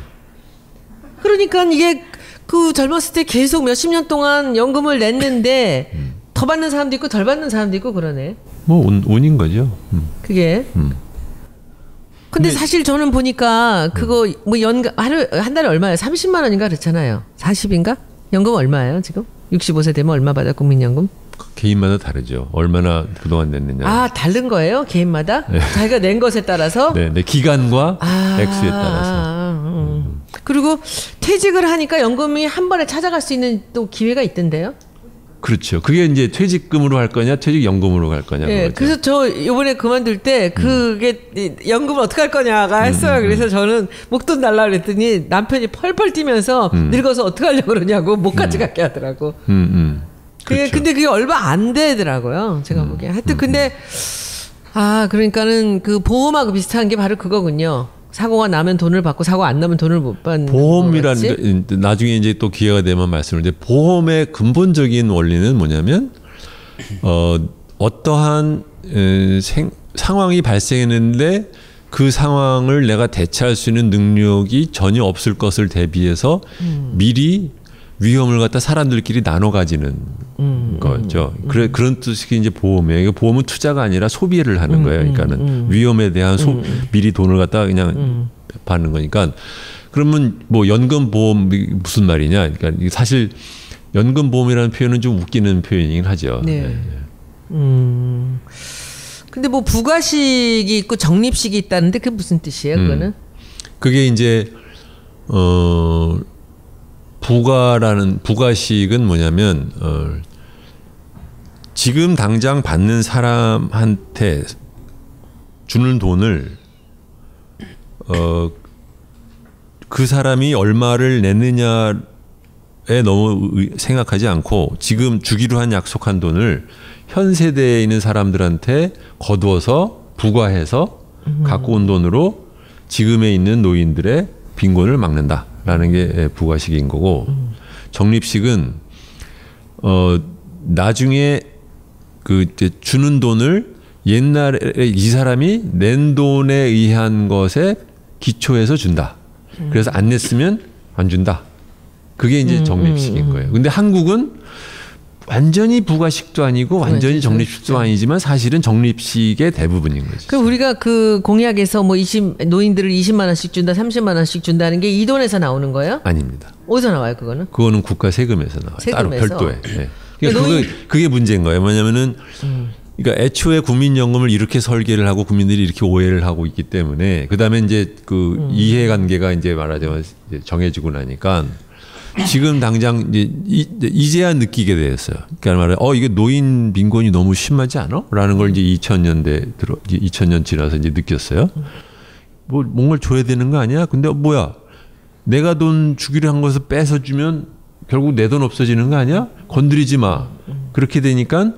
그러니까 이게 그 젊었을 때 계속 몇십 년 동안 연금을 냈는데 더 받는 사람도 있고 덜 받는 사람도 있고 그러네. 뭐 운인 거죠. 그게. 근데 사실 저는 보니까 그거 뭐 한 달에 얼마예요? 30만 원인가 그렇잖아요. 40인가? 연금 얼마예요 지금? 65세 되면 얼마 받아 국민연금? 개인마다 다르죠. 얼마나 그동안 냈느냐. 아 다른 거예요? 개인마다? 네. 자기가 낸 것에 따라서? 네, 기간과 액수에 따라서. 그리고 퇴직을 하니까 연금이 한 번에 찾아갈 수 있는 또 기회가 있던데요? 그렇죠. 그게 이제 퇴직금으로 할 거냐, 퇴직연금으로 갈 거냐. 네, 그래서 저 이번에 그만둘 때 그게 연금을 어떻게 할 거냐가 했어요. 그래서 저는 목돈 달라 그랬더니 남편이 펄펄 뛰면서 늙어서 어떻게 하려고 그러냐고 못 가져가게 하더라고. 그게 그렇죠. 근데 그게 얼마 안 되더라고요. 제가 보기에. 하여튼 근데 그러니까는 그 보험하고 비슷한 게 바로 그거군요. 사고가 나면 돈을 받고 사고 안 나면 돈을 못 받는 보험이라는 게 나중에 이제 또 기회가 되면 말씀을 드릴 보험의 근본적인 원리는 뭐냐면 어떠한 상황이 발생했는데 그 상황을 내가 대처할 수 있는 능력이 전혀 없을 것을 대비해서 미리 위험을 갖다 사람들끼리 나눠 가지는 거죠. 그런 뜻이 이제 보험이에요. 보험은 투자가 아니라 소비를 하는 거예요. 그러니까는 위험에 대한 미리 돈을 갖다 그냥 받는 거니까. 그러면 뭐 연금 보험이 무슨 말이냐? 그러니까 사실 연금 보험이라는 표현은 좀 웃기는 표현이긴 하죠. 네. 근데 뭐 부가식이 있고 적립식이 있다는데 그게 무슨 뜻이에요? 그거는? 그게 이제 부가식은 뭐냐면 지금 당장 받는 사람한테 주는 돈을 그 사람이 얼마를 냈느냐에 너무 생각하지 않고 지금 주기로 한 약속한 돈을 현 세대에 있는 사람들한테 거두어서 부과해서 갖고 온 돈으로 지금에 있는 노인들의 빈곤을 막는다라는 게 부가식인 거고 적립식은 나중에 그 이제 주는 돈을 옛날에 이 사람이 낸 돈에 의한 것에 기초해서 준다. 그래서 안 냈으면 안 준다. 그게 이제 적립식인 거예요. 근데 한국은 완전히 부가식도 아니고 완전히 적립식도 아니지만 사실은 적립식의 대부분인 거죠. 그럼 우리가 그 공약에서 뭐 노인들을 20만 원씩 준다, 30만 원씩 준다는 게 이 돈에서 나오는 거예요? 아닙니다. 어디서 나와요, 그거는? 그거는 국가 세금에서 나와요. 세금에서? 따로 별도에. 네. 그러니까 그게 문제인 거예요. 뭐냐면은 그러니까 애초에 국민연금을 이렇게 설계를 하고 국민들이 이렇게 오해를 하고 있기 때문에 그다음에 이제 그 이해관계가 이제 말하자면 이제 정해지고 나니까 지금 당장 이제야 느끼게 됐어요. 그러니까 말해, 이게 노인 빈곤이 너무 심하지 않아? 라는 걸 이제 2000년 지나서 이제 느꼈어요. 뭐 뭔가를 줘야 되는 거 아니야? 근데 뭐야? 내가 돈 주기로 한 것을 뺏어 주면 결국 내 돈 없어지는 거 아니야? 건드리지 마. 그렇게 되니까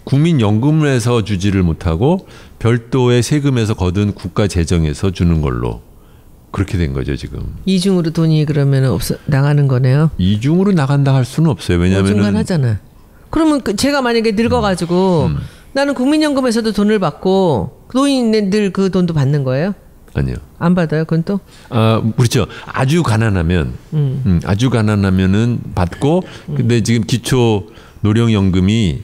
국민연금에서 주지를 못하고 별도의 세금에서 거둔 국가 재정에서 주는 걸로. 그렇게 된 거죠 지금. 이중으로 돈이 그러면 나가는 거네요. 이중으로 나간다 할 수는 없어요. 왜냐하면은 중간하잖아. 그러면 제가 만약에 늙어가지고 나는 국민연금에서도 돈을 받고 노인들 그 돈도 받는 거예요? 아니요. 안 받아요, 그건 또? 그렇죠. 아주 가난하면, 아주 가난하면은 받고, 근데 지금 기초 노령연금이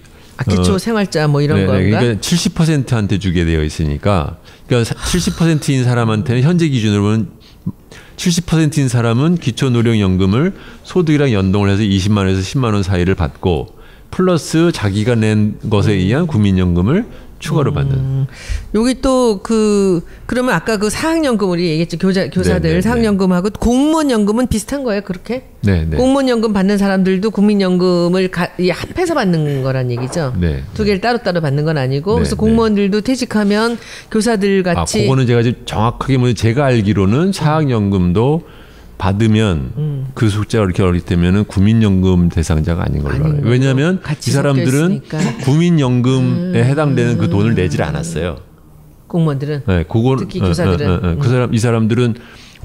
기초 생활자 뭐 이런 건가? 그러니까 70%한테 주게 되어 있으니까, 그러니까 70%인 사람한테는 현재 기준으로 보면 70%인 사람은 기초 노령연금을 소득이랑 연동을 해서 20만 원에서 10만 원 사이를 받고 플러스 자기가 낸 것에 의한 국민연금을 추가로 받는. 여기 또 그러면 아까 그 사학연금 우리 얘기했죠. 교사들 네네네. 사학연금하고 공무원연금은 비슷한 거예요, 그렇게? 네. 공무원연금 받는 사람들도 국민연금을 합해서 받는 거란 얘기죠. 네. 두 개를 따로따로 받는 건 아니고 네, 그래서 공무원들도 퇴직하면 교사들 같이. 그거는 제가 지금 정확하게 제가 알기로는 사학연금도 받으면 그 숫자가 이렇게 어릴 때면은 국민연금 대상자가 아닌 걸로 알아요. 왜냐하면 이 사람들은 국민연금에 해당되는 그 돈을 내질 않았어요. 공무원들은. 네, 특히 교사들은. 이 사람들은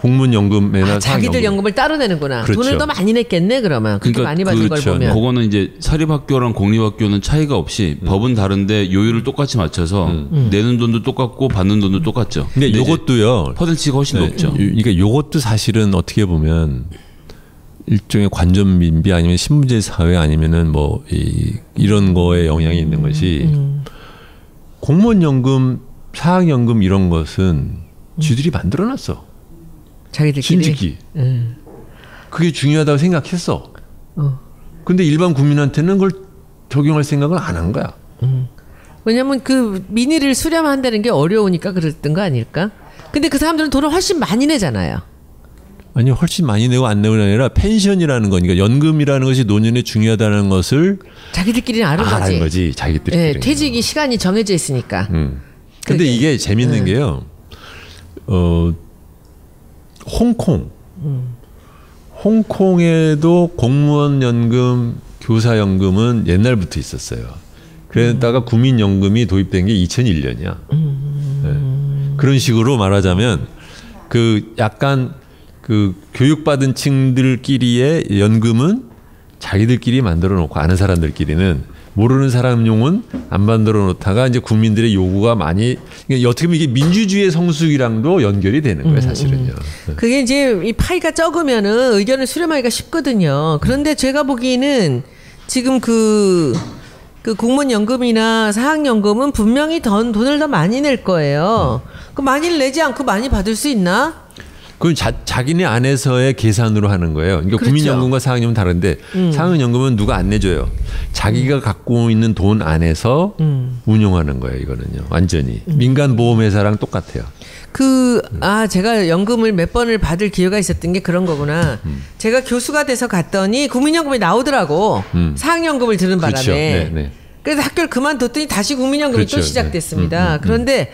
공무원연금이나 자기들 연금을 따로 내는구나. 그렇죠. 돈을 더 많이 냈겠네 그러면. 그렇게 많이 받은 걸 보면. 그거는 이제 사립학교랑 공립학교는 차이가 없이 법은 다른데 요율을 똑같이 맞춰서 내는 돈도 똑같고 받는 돈도 똑같죠. 근데 이것도요. 퍼센티지가 훨씬 높죠. 그러니까 이것도 사실은 어떻게 보면 일종의 관전 민비 아니면 신분제 사회 아니면은 뭐 이런 거에 영향이 있는 것이 공무원 연금, 사학 연금 이런 것은 쥐들이 만들어놨어. 자기들끼리. 진즉기. 그게 중요하다고 생각했어. 근데 일반 국민한테는 그걸 적용할 생각을 안 한 거야. 왜냐면 그 민의를 수렴한다는 게 어려우니까 그랬던 거 아닐까? 근데 그 사람들은 돈을 훨씬 많이 내잖아요. 아니 훨씬 많이 내고 안 내고가 아니라 펜션이라는 거니까 연금이라는 것이 노년에 중요하다는 것을 자기들끼리는 아는 거지. 자기들끼리. 네, 퇴직이 시간이 정해져 있으니까. 근데 이게 재밌는 게요. 홍콩에도 공무원 연금, 교사 연금은 옛날부터 있었어요. 그러다가 국민연금이 도입된 게 2001년이야. 네. 그런 식으로 말하자면 그 약간 그 교육받은 층들끼리의 연금은 자기들끼리 만들어 놓고 아는 사람들끼리는 모르는 사람용은 안 만들어 놓다가 이제 국민들의 요구가 많이 어떻게 보면 이게 민주주의의 성숙이랑도 연결이 되는 거예요, 사실은요. 그게 이제 이 파이가 적으면은 의견을 수렴하기가 쉽거든요. 그런데 제가 보기에는 지금 그 공무원 연금이나 사학연금은 분명히 돈을 더 많이 낼 거예요. 그 많이 내지 않고 많이 받을 수 있나? 그건 자기네 안에서의 계산으로 하는 거예요. 그러니까 그렇죠. 국민연금과 사학연금은 다른데 사학연금은 누가 안 내줘요. 자기가 갖고 있는 돈 안에서 운용하는 거예요. 이거는요. 완전히. 민간보험회사랑 똑같아요. 제가 연금을 몇 번을 받을 기회가 있었던 게 그런 거구나. 제가 교수가 돼서 갔더니 국민연금이 나오더라고. 사학연금을 드는 바람에. 그렇죠. 네. 그래서 학교를 그만뒀더니 다시 국민연금이 그렇죠. 또 시작됐습니다. 그런데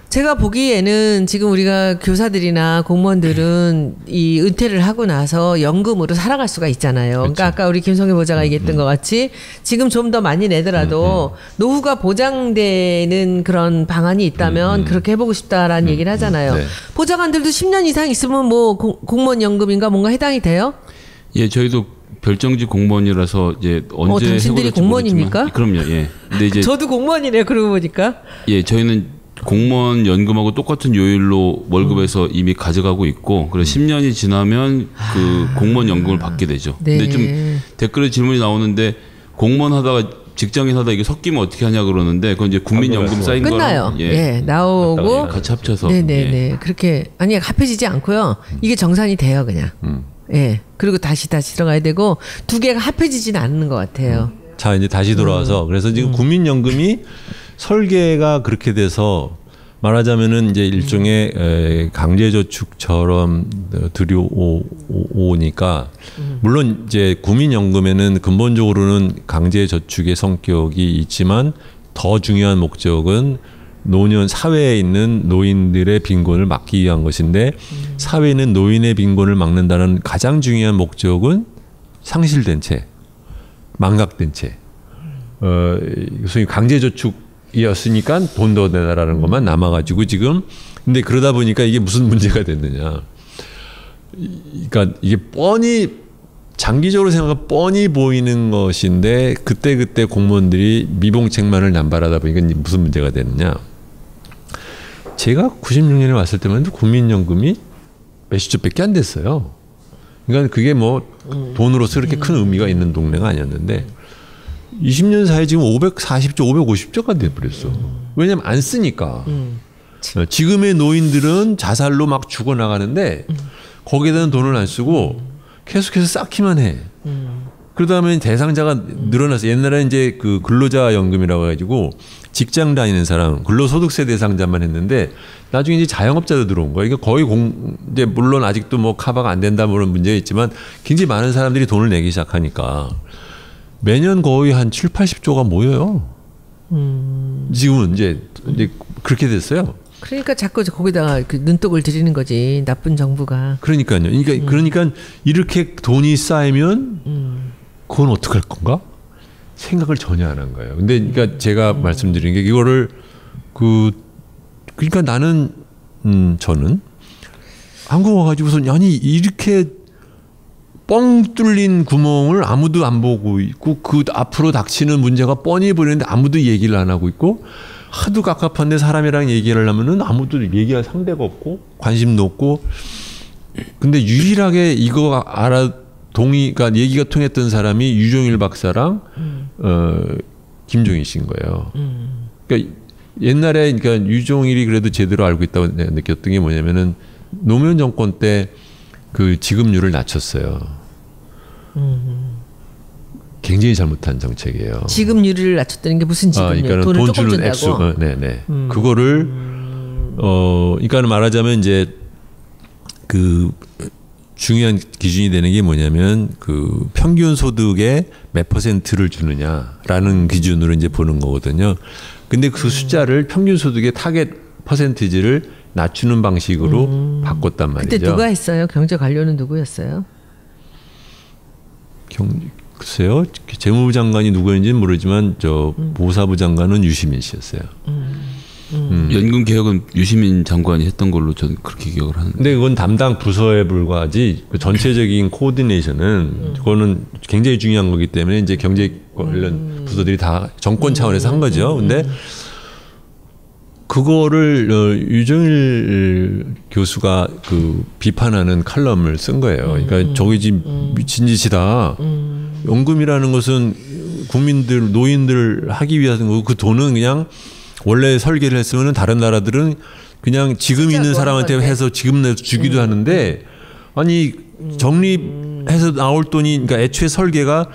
제가 보기에는 지금 우리가 교사들이나 공무원들은 이 은퇴를 하고 나서 연금으로 살아갈 수가 있잖아요. 그렇죠. 그러니까 아까 우리 김성애 보좌가 얘기했던 것 같이 지금 좀 더 많이 내더라도 노후가 보장되는 그런 방안이 있다면 그렇게 해보고 싶다라는 얘기를 하잖아요. 네. 보좌관들도 10년 이상 있으면 뭐 공무원 연금인가 뭔가 해당이 돼요? 예, 저희도 별정직 공무원이라서 이제 언제 당신들이 해볼지 공무원입니까? 모르겠지만, 그럼요. 예. 근데 이제 저도 공무원이래요. 그러고 보니까. 예, 저희는 공무원 연금하고 똑같은 요율로 월급에서 이미 가져가고 있고, 그래서 10년이 지나면 그 공무원 연금을 받게 되죠. 네. 근데 좀 댓글에 질문이 나오는데 공무원 하다가 직장인 하다 이게 섞이면 어떻게 하냐 그러는데 그건 이제 국민연금 쌓인 끝나요. 거랑 예, 나오고 같이 합쳐서 네네네 예. 그렇게 아니 합해지지 않고요. 이게 정산이 돼요 그냥. 예. 그리고 다시 들어가야 되고 두 개가 합해지지는 않는 것 같아요. 자 이제 다시 돌아와서 그래서 지금 국민연금이 설계가 그렇게 돼서 말하자면은 이제 일종의 강제저축처럼 들여오니까 물론 이제 국민연금에는 근본적으로는 강제저축의 성격이 있지만 더 중요한 목적은 노년 사회에 있는 노인들의 빈곤을 막기 위한 것인데 사회는 노인의 빈곤을 막는다는 가장 중요한 목적은 상실된 채, 망각된 채, 소위 강제저축이었으니까 돈 더 내라라는 것만 남아가지고 지금 근데 그러다 보니까 이게 무슨 문제가 됐느냐? 그러니까 이게 뻔히 장기적으로 생각하면 뻔히 보이는 것인데 그때 공무원들이 미봉책만을 남발하다 보니까 무슨 문제가 됐느냐? 제가 96년에 왔을 때만 해도 국민연금이 몇십 조밖에 안 됐어요. 그러니까 그게 뭐 돈으로서 그렇게 큰 의미가 있는 동네가 아니었는데 20년 사이에 지금 540조, 550조가 돼버렸어. 왜냐면 안 쓰니까. 지금의 노인들은 자살로 막 죽어나가는데 거기에다는 돈을 안 쓰고 계속해서 쌓기만 해. 그러다 보면 대상자가 늘어났어. 옛날에 이제 그 근로자 연금이라고 해가지고 직장 다니는 사람, 근로소득세 대상자만 했는데 나중에 이제 자영업자도 들어온 거야. 이게 거의 이제 물론 아직도 뭐 카바가 안 된다 그런 문제가 있지만 굉장히 많은 사람들이 돈을 내기 시작하니까 매년 거의 한 7, 80조가 모여요. 지금은 이제 그렇게 됐어요. 그러니까 자꾸 거기다가 그 눈독을 들이는 거지 나쁜 정부가. 그러니까요. 그러니까 이렇게 돈이 쌓이면 그건 어떡할 건가? 생각을 전혀 안 한 거예요. 근데 그러니까 제가 말씀드린 게 이거를 그러니까 나는 저는 한국 와가지고서 아니 이렇게 뻥 뚫린 구멍을 아무도 안 보고 있고 그 앞으로 닥치는 문제가 뻔히 보이는데 아무도 얘기를 안 하고 있고 하도 갑갑한데 사람이랑 얘기를 하면은 아무도 얘기할 상대가 없고 관심도 없고 근데 유일하게 이거 그러니까 얘기가 통했던 사람이 유종일 박사랑 김종인 씨인 거예요. 그러니까 옛날에 그러니까 유종일이 그래도 제대로 알고 있다고 느꼈던 게 뭐냐면은 노무현 정권 때 그 지급률을 낮췄어요. 굉장히 잘못한 정책이에요. 지급률을 낮췄다는 게 무슨 지급률? 그러니까 돈을 돈 조금 주는 준다고? 액수, 네네. 그거를 그러니까 말하자면 이제 그 중요한 기준이 되는 게 뭐냐면 그 평균 소득의 몇 %를 주느냐라는 기준으로 이제 보는 거거든요. 근데 그 숫자를 평균 소득의 타겟 퍼센티지를 낮추는 방식으로 바꿨단 말이죠. 그때 누가 했어요? 경제 관료는 누구였어요? 글쎄요. 재무부 장관이 누구였는지는 모르지만 저 보사부 장관은 유시민 씨였어요. 연금 개혁은 유시민 장관이 했던 걸로 저는 그렇게 기억을 하는데. 근데 그건 담당 부서에 불과하지 그 전체적인 코디네이션은 그거는 굉장히 중요한 거기 때문에 이제 경제 관련 부서들이 다 정권 차원에서 한 거죠. 근데 그거를 유정일 교수가 그 비판하는 칼럼을 쓴 거예요. 그러니까 저게 지금 미친 짓이다. 연금이라는 것은 국민들, 노인들 하기 위한 거고 그 돈은 그냥 원래 설계를 했으면 다른 나라들은 그냥 지금 있는 사람한테 해서 지금 내서 주기도 하는데 아니 적립해서 나올 돈이 그러니까 애초에 설계가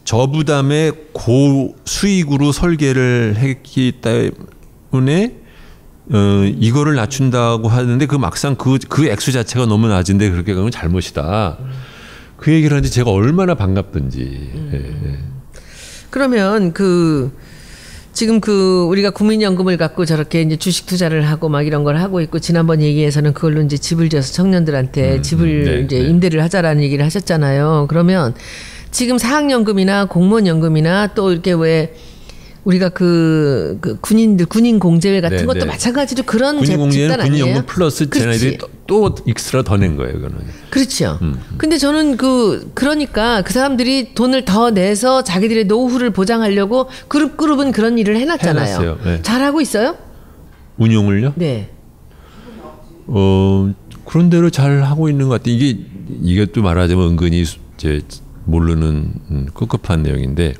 저부담의 고수익으로 설계를 했기 때문에 이거를 낮춘다고 하는데 그 막상 그 액수 자체가 너무 낮은데 그렇게 가면 잘못이다. 그 얘기를 하는데 제가 얼마나 반갑던지. 그러면 지금 우리가 국민연금을 갖고 저렇게 이제 주식 투자를 하고 막 이런 걸 하고 있고 지난번 얘기에서는 그걸로 이제 집을 지어서 청년들한테 집을 이제 임대를 하자라는 얘기를 하셨잖아요. 그러면 지금 사학연금이나 공무원연금이나 또 이렇게 왜 우리가 군인들 군인 공제회 같은 것도 마찬가지로 그런 군인 공제는 집단 아니에요? 군인연금 플러스 쟤네들이 또 익스트라 더 낸 거예요, 그거는. 그렇죠. 근데 저는 그러니까 그 사람들이 돈을 더 내서 자기들의 노후를 보장하려고 그룹은 그런 일을 해놨잖아요. 해놨어요. 네. 잘하고 있어요? 운용을요? 네. 그런 대로 잘 하고 있는 것 같아요. 이게 또 말하자면 은근히 이제 모르는 급급한 내용인데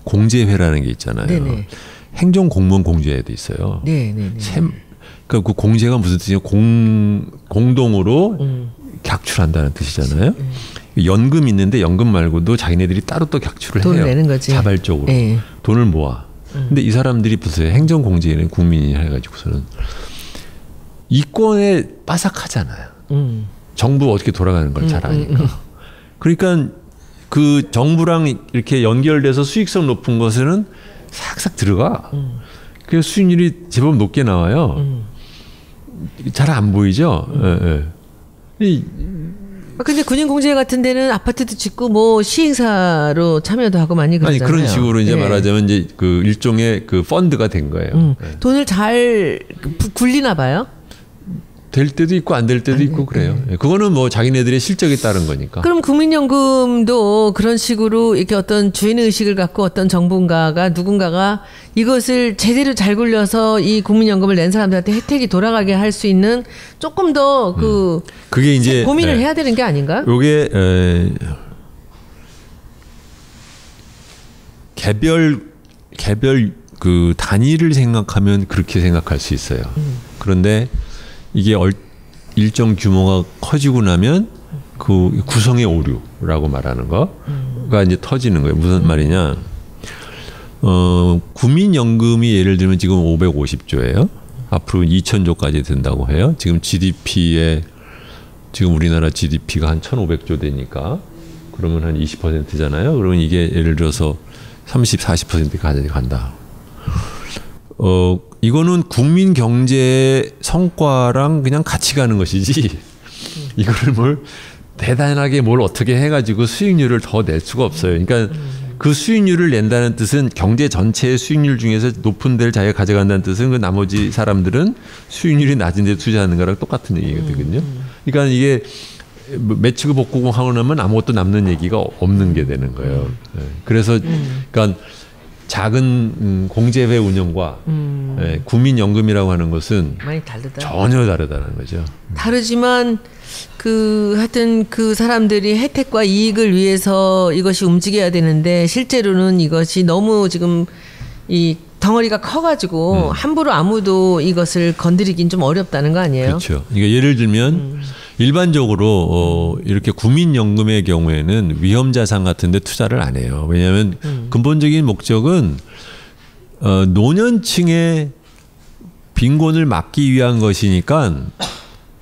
공제회라는 게 있잖아요. 네네. 행정공무원 공제회도 있어요. 네네네. 그러니까 그 공제가 무슨 뜻이냐? 공동으로 객출한다는 뜻이잖아요. 연금 있는데 연금 말고도 자기네들이 따로 또 객출을 돈을 해요. 내는 거지. 자발적으로 네. 돈을 모아. 근데 이 사람들이 보세요. 행정공제회는 국민이 해가지고서는 이권에 빠삭하잖아요. 정부 어떻게 돌아가는 걸 잘 아니까. 그러니까 그 정부랑 이렇게 연결돼서 수익성 높은 것에는 싹싹 들어가. 그래서 수익률이 제법 높게 나와요. 잘 안 보이죠? 근데 군인공제회 같은 데는 아파트도 짓고 뭐 시행사로 참여도 하고 많이 그러잖아요. 아니 그런 식으로 이제 네. 말하자면 이제 그 일종의 그 펀드가 된 거예요. 돈을 잘 굴리나 봐요. 될 때도 있고 안 될 때도 있고 그래요. 그거는 뭐 자기네들의 실적에 따른 거니까. 그럼 국민연금도 그런 식으로 이렇게 어떤 주인의식을 갖고 어떤 정부인가가 누군가가 이것을 제대로 잘 굴려서 이 국민연금을 낸 사람들한테 혜택이 돌아가게 할 수 있는 조금 더 그게 이제 고민을 해야 되는 게 아닌가? 요게 개별 그 단위를 생각하면 그렇게 생각할 수 있어요. 그런데 이게 일정 규모가 커지고 나면 그 구성의 오류라고 말하는 거가 이제 터지는 거예요. 무슨 말이냐? 국민연금이 예를 들면 지금 550조예요. 앞으로 2,000조까지 된다고 해요. 지금 지금 우리나라 GDP가 한 1,500조 되니까 그러면 한 20%잖아요. 그러면 이게 예를 들어서 30, 40%까지 간다. 이거는 국민 경제 성과랑 그냥 같이 가는 것이지 이거를 뭘 대단하게 뭘 어떻게 해가지고 수익률을 더 낼 수가 없어요. 그러니까 그 수익률을 낸다는 뜻은 경제 전체의 수익률 중에서 높은 데를 자기가 가져간다는 뜻은 그 나머지 사람들은 수익률이 낮은 데 투자하는 거랑 똑같은 얘기거든요. 그러니까 이게 매치고 복구하고 나면 아무것도 남는 얘기가 없는 게 되는 거예요. 그래서 그러니까 작은 공제회 운영과 국민연금이라고 하는 것은 많이 다르다. 전혀 다르다는 거죠. 다르지만 하여튼 그 사람들이 혜택과 이익을 위해서 이것이 움직여야 되는데 실제로는 이것이 너무 지금 이 덩어리가 커가지고 함부로 아무도 이것을 건드리긴 좀 어렵다는 거 아니에요? 그렇죠. 그러니까 예를 들면 일반적으로 이렇게 국민연금의 경우에는 위험자산 같은 데 투자를 안 해요. 왜냐하면 근본적인 목적은 노년층의 빈곤을 막기 위한 것이니까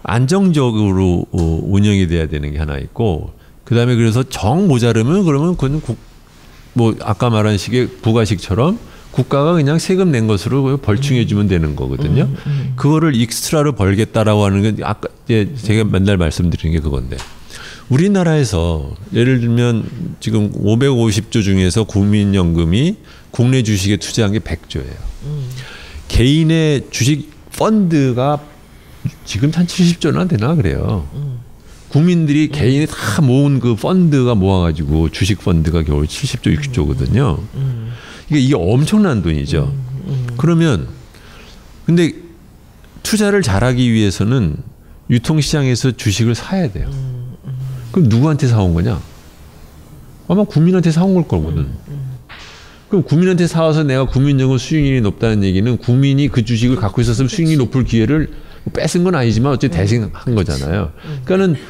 안정적으로 운영이 돼야 되는 게 하나 있고, 그다음에 그래서 정 모자르면 그러면 그건 뭐 아까 말한 식의 부가식처럼 국가가 그냥 세금 낸 것으로 벌충해 주면 되는 거거든요. 그거를 익스트라로 벌겠다라고 하는 건 아까 제가 맨날 말씀드리는 게 그건데, 우리나라에서 예를 들면 지금 550조 중에서 국민연금이 국내 주식에 투자한 게 100조예요. 개인의 주식 펀드가 지금 한 70조나 되나 그래요. 국민들이 개인이 다 모은 그 펀드가 모아가지고 주식 펀드가 겨우 70조, 60조거든요. 이게 엄청난 돈이죠. 그러면 근데 투자를 잘하기 위해서는 유통시장에서 주식을 사야 돼요. 그럼 누구한테 사온 거냐? 아마 국민한테 사온 걸 거거든. 그럼 국민한테 사와서 내가 국민연금 수익률이 높다는 얘기는 국민이 그 주식을 갖고 있었으면 수익률이 높을 기회를 뺏은 건 아니지만 어쨌든 대신한 거잖아요. 그러니까는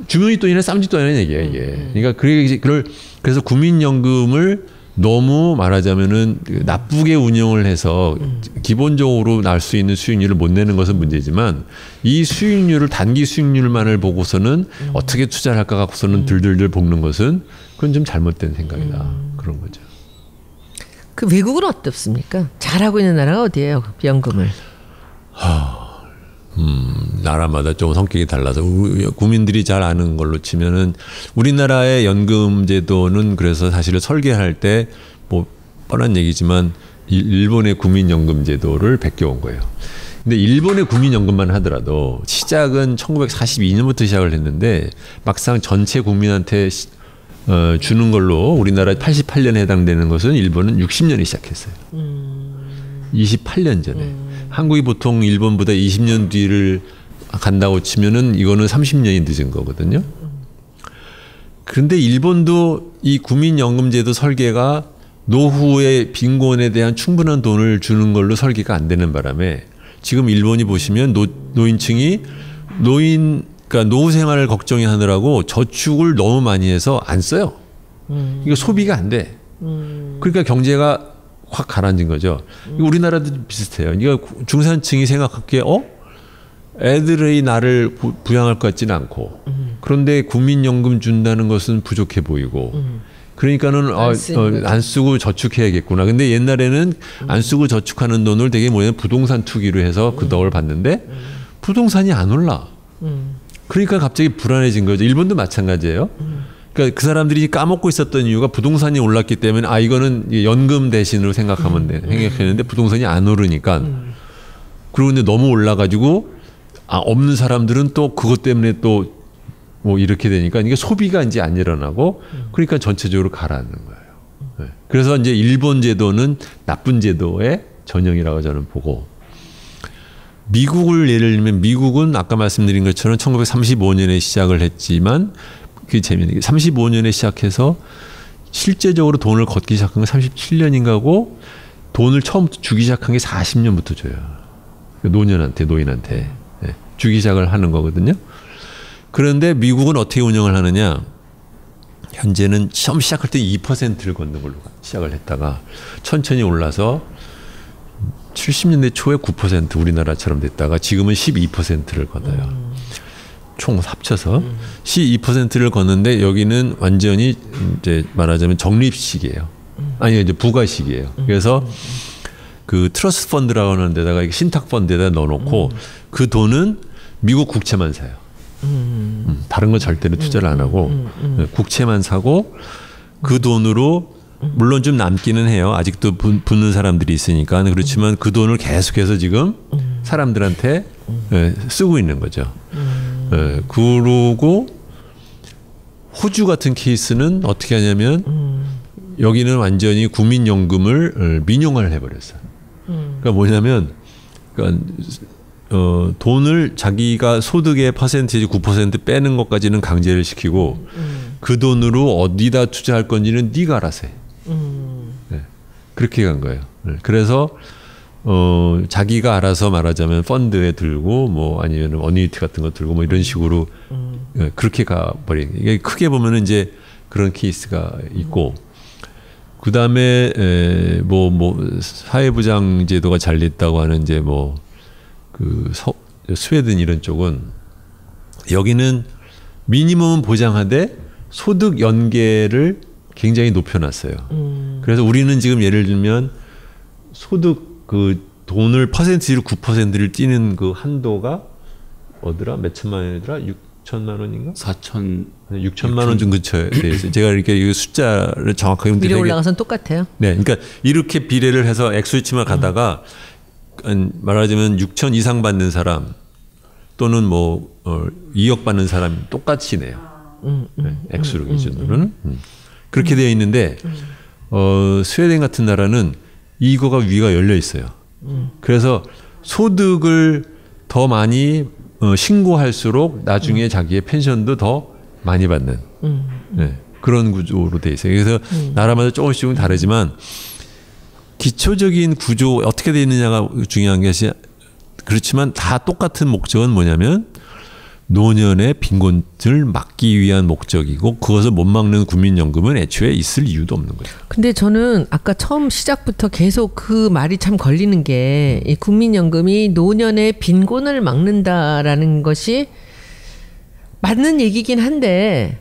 주머니 돈이나 쌈짓 돈이라는 얘기야 이게. 그러니까 그래서 국민연금을 너무 말하자면은 나쁘게 운영을 해서 기본적으로 날 수 있는 수익률을 못 내는 것은 문제지만, 이 수익률을 단기 수익률만을 보고서는 어떻게 투자를 할까 갖고서는 들들들 볶는 것은 그건 좀 잘못된 생각이다. 그런 거죠. 그 외국은 어떻습니까? 잘하고 있는 나라가 어디예요? 연금을. 나라마다 좀 성격이 달라서 국민들이 잘 아는 걸로 치면은 우리나라의 연금 제도는 그래서 사실은 설계할 때 뭐 뻔한 얘기지만 일본의 국민연금 제도를 베껴온 거예요. 근데 일본의 국민연금만 하더라도 시작은 1942년부터 시작을 했는데 막상 전체 국민한테 주는 걸로 우리나라 88년에 해당되는 것은 일본은 60년에 시작했어요. 28년 전에. 한국이 보통 일본보다 20년 뒤를 간다고 치면은 이거는 30년이 늦은 거거든요. 그런데 일본도 이 국민연금제도 설계가 노후의 빈곤에 대한 충분한 돈을 주는 걸로 설계가 안 되는 바람에 지금 일본이 보시면 노인층이 그러니까 노후 생활을 걱정하느라고 저축을 너무 많이 해서 안 써요. 이거 소비가 안 돼. 그러니까 경제가 확 가라앉은 거죠. 우리나라도 비슷해요. 이거 중산층이 생각하기에 애들의 나를 부양할 것 같지는 않고, 그런데 국민연금 준다는 것은 부족해 보이고, 그러니까는 안 쓰고 저축해야겠구나. 근데 옛날에는 안 쓰고 저축하는 돈을 되게 부동산 투기로 해서 그 덕을 봤는데 부동산이 안 올라. 그러니까 갑자기 불안해진 거죠. 일본도 마찬가지예요. 그러니까 그 사람들이 까먹고 있었던 이유가 부동산이 올랐기 때문에 이거는 연금 대신으로 생각했는데 부동산이 안 오르니까, 그리고 근데 너무 올라가지고 없는 사람들은 또 그것 때문에 또 뭐 이렇게 되니까 이게 소비가 이제 안 일어나고, 그러니까 전체적으로 가라앉는 거예요. 네. 그래서 이제 일본 제도는 나쁜 제도의 전형이라고 저는 보고, 미국을 예를 들면 미국은 아까 말씀드린 것처럼 1935년에 시작을 했지만 그게 재미있는 게 35년에 시작해서 실제적으로 돈을 걷기 시작한 건 37년인가고, 돈을 처음부터 주기 시작한 게 40년부터 줘요. 노인한테 네. 주기 시작을 하는 거거든요. 그런데 미국은 어떻게 운영을 하느냐? 현재는 처음 시작할 때 2%를 걷는 걸로 시작을 했다가 천천히 올라서 70년대 초에 9% 우리나라처럼 됐다가 지금은 12%를 걷어요. 총 합쳐서 12%를 걷는데 여기는 완전히 이제 말하자면 적립식이에요. 아니 이제 부가식이에요. 그래서 그 트러스트 펀드라고 하는 데다가 신탁 펀드에다 넣어놓고 그 돈은 미국 국채만 사요. 다른 건 절대로 투자를 안 하고 국채만 사고, 그 돈으로 물론 좀 남기는 해요. 아직도 붓는 사람들이 있으니까. 그렇지만 그 돈을 계속해서 지금 사람들한테 쓰고 있는 거죠. 그러고 호주 같은 케이스는 어떻게 하냐면 여기는 완전히 국민연금을 민영화를 해버렸어요. 그러니까 뭐냐면, 그러니까 돈을 자기가 소득의 퍼센티지 9% 빼는 것까지는 강제를 시키고 그 돈으로 어디다 투자할 건지는 네가 알아서 해. 네. 그렇게 간 거예요. 네. 그래서 자기가 알아서 말하자면 펀드에 들고 뭐 아니면 어니티 같은 거 들고 뭐 이런 식으로 네. 그렇게 가버린. 이게 크게 보면은 이제 그런 케이스가 있고. 그 다음에 뭐 사회부장 제도가 잘 됐다고 하는 이제 뭐 그 스웨덴 이런 쪽은 여기는 미니멈은 보장하되 소득 연계를 굉장히 높여놨어요. 그래서 우리는 지금 예를 들면 소득 그 돈을 퍼센티지로 9%를 띄는 그 한도가 어더라 몇 천만 원이더라 6천만 원인가? 6천만 원 좀 근처에 돼 있어요. 제가 이렇게 이 숫자를 정확하게 위로 올라가선 똑같아요. 네, 그러니까 이렇게 비례를 해서 액수치만 가다가 말하자면 6천 이상 받는 사람 또는 뭐 2억 받는 사람 똑같이 내요. 네, 액수로 기준으로는 그렇게 되어 있는데 스웨덴 같은 나라는 이거가 위가 열려 있어요. 그래서 소득을 더 많이 신고할수록 나중에 자기의 펜션도 더 많이 받는 네, 그런 구조로 돼 있어요. 그래서 나라마다 조금씩은 다르지만 기초적인 구조 어떻게 되어 있느냐가 중요한 것이 그렇지만 다 똑같은 목적은 뭐냐면 노년의 빈곤을 막기 위한 목적이고 그것을 못 막는 국민연금은 애초에 있을 이유도 없는 거죠. 근데 저는 아까 처음 시작부터 계속 그 말이 참 걸리는 게 이 국민연금이 노년의 빈곤을 막는다라는 것이 맞는 얘기긴 한데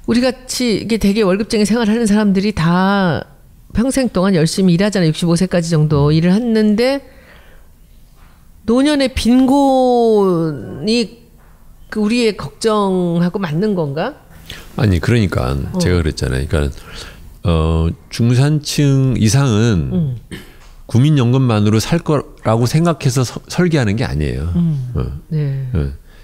우리 같이 이게 되게 월급쟁이 생활하는 사람들이 다 평생 동안 열심히 일하잖아요. 65세까지 정도 일을 했는데 노년의 빈곤이 그 우리의 걱정하고 맞는 건가? 아니 그러니까 제가 그랬잖아요. 그러니까 중산층 이상은 국민연금만으로 살 거라고 생각해서 설계하는 게 아니에요. 네.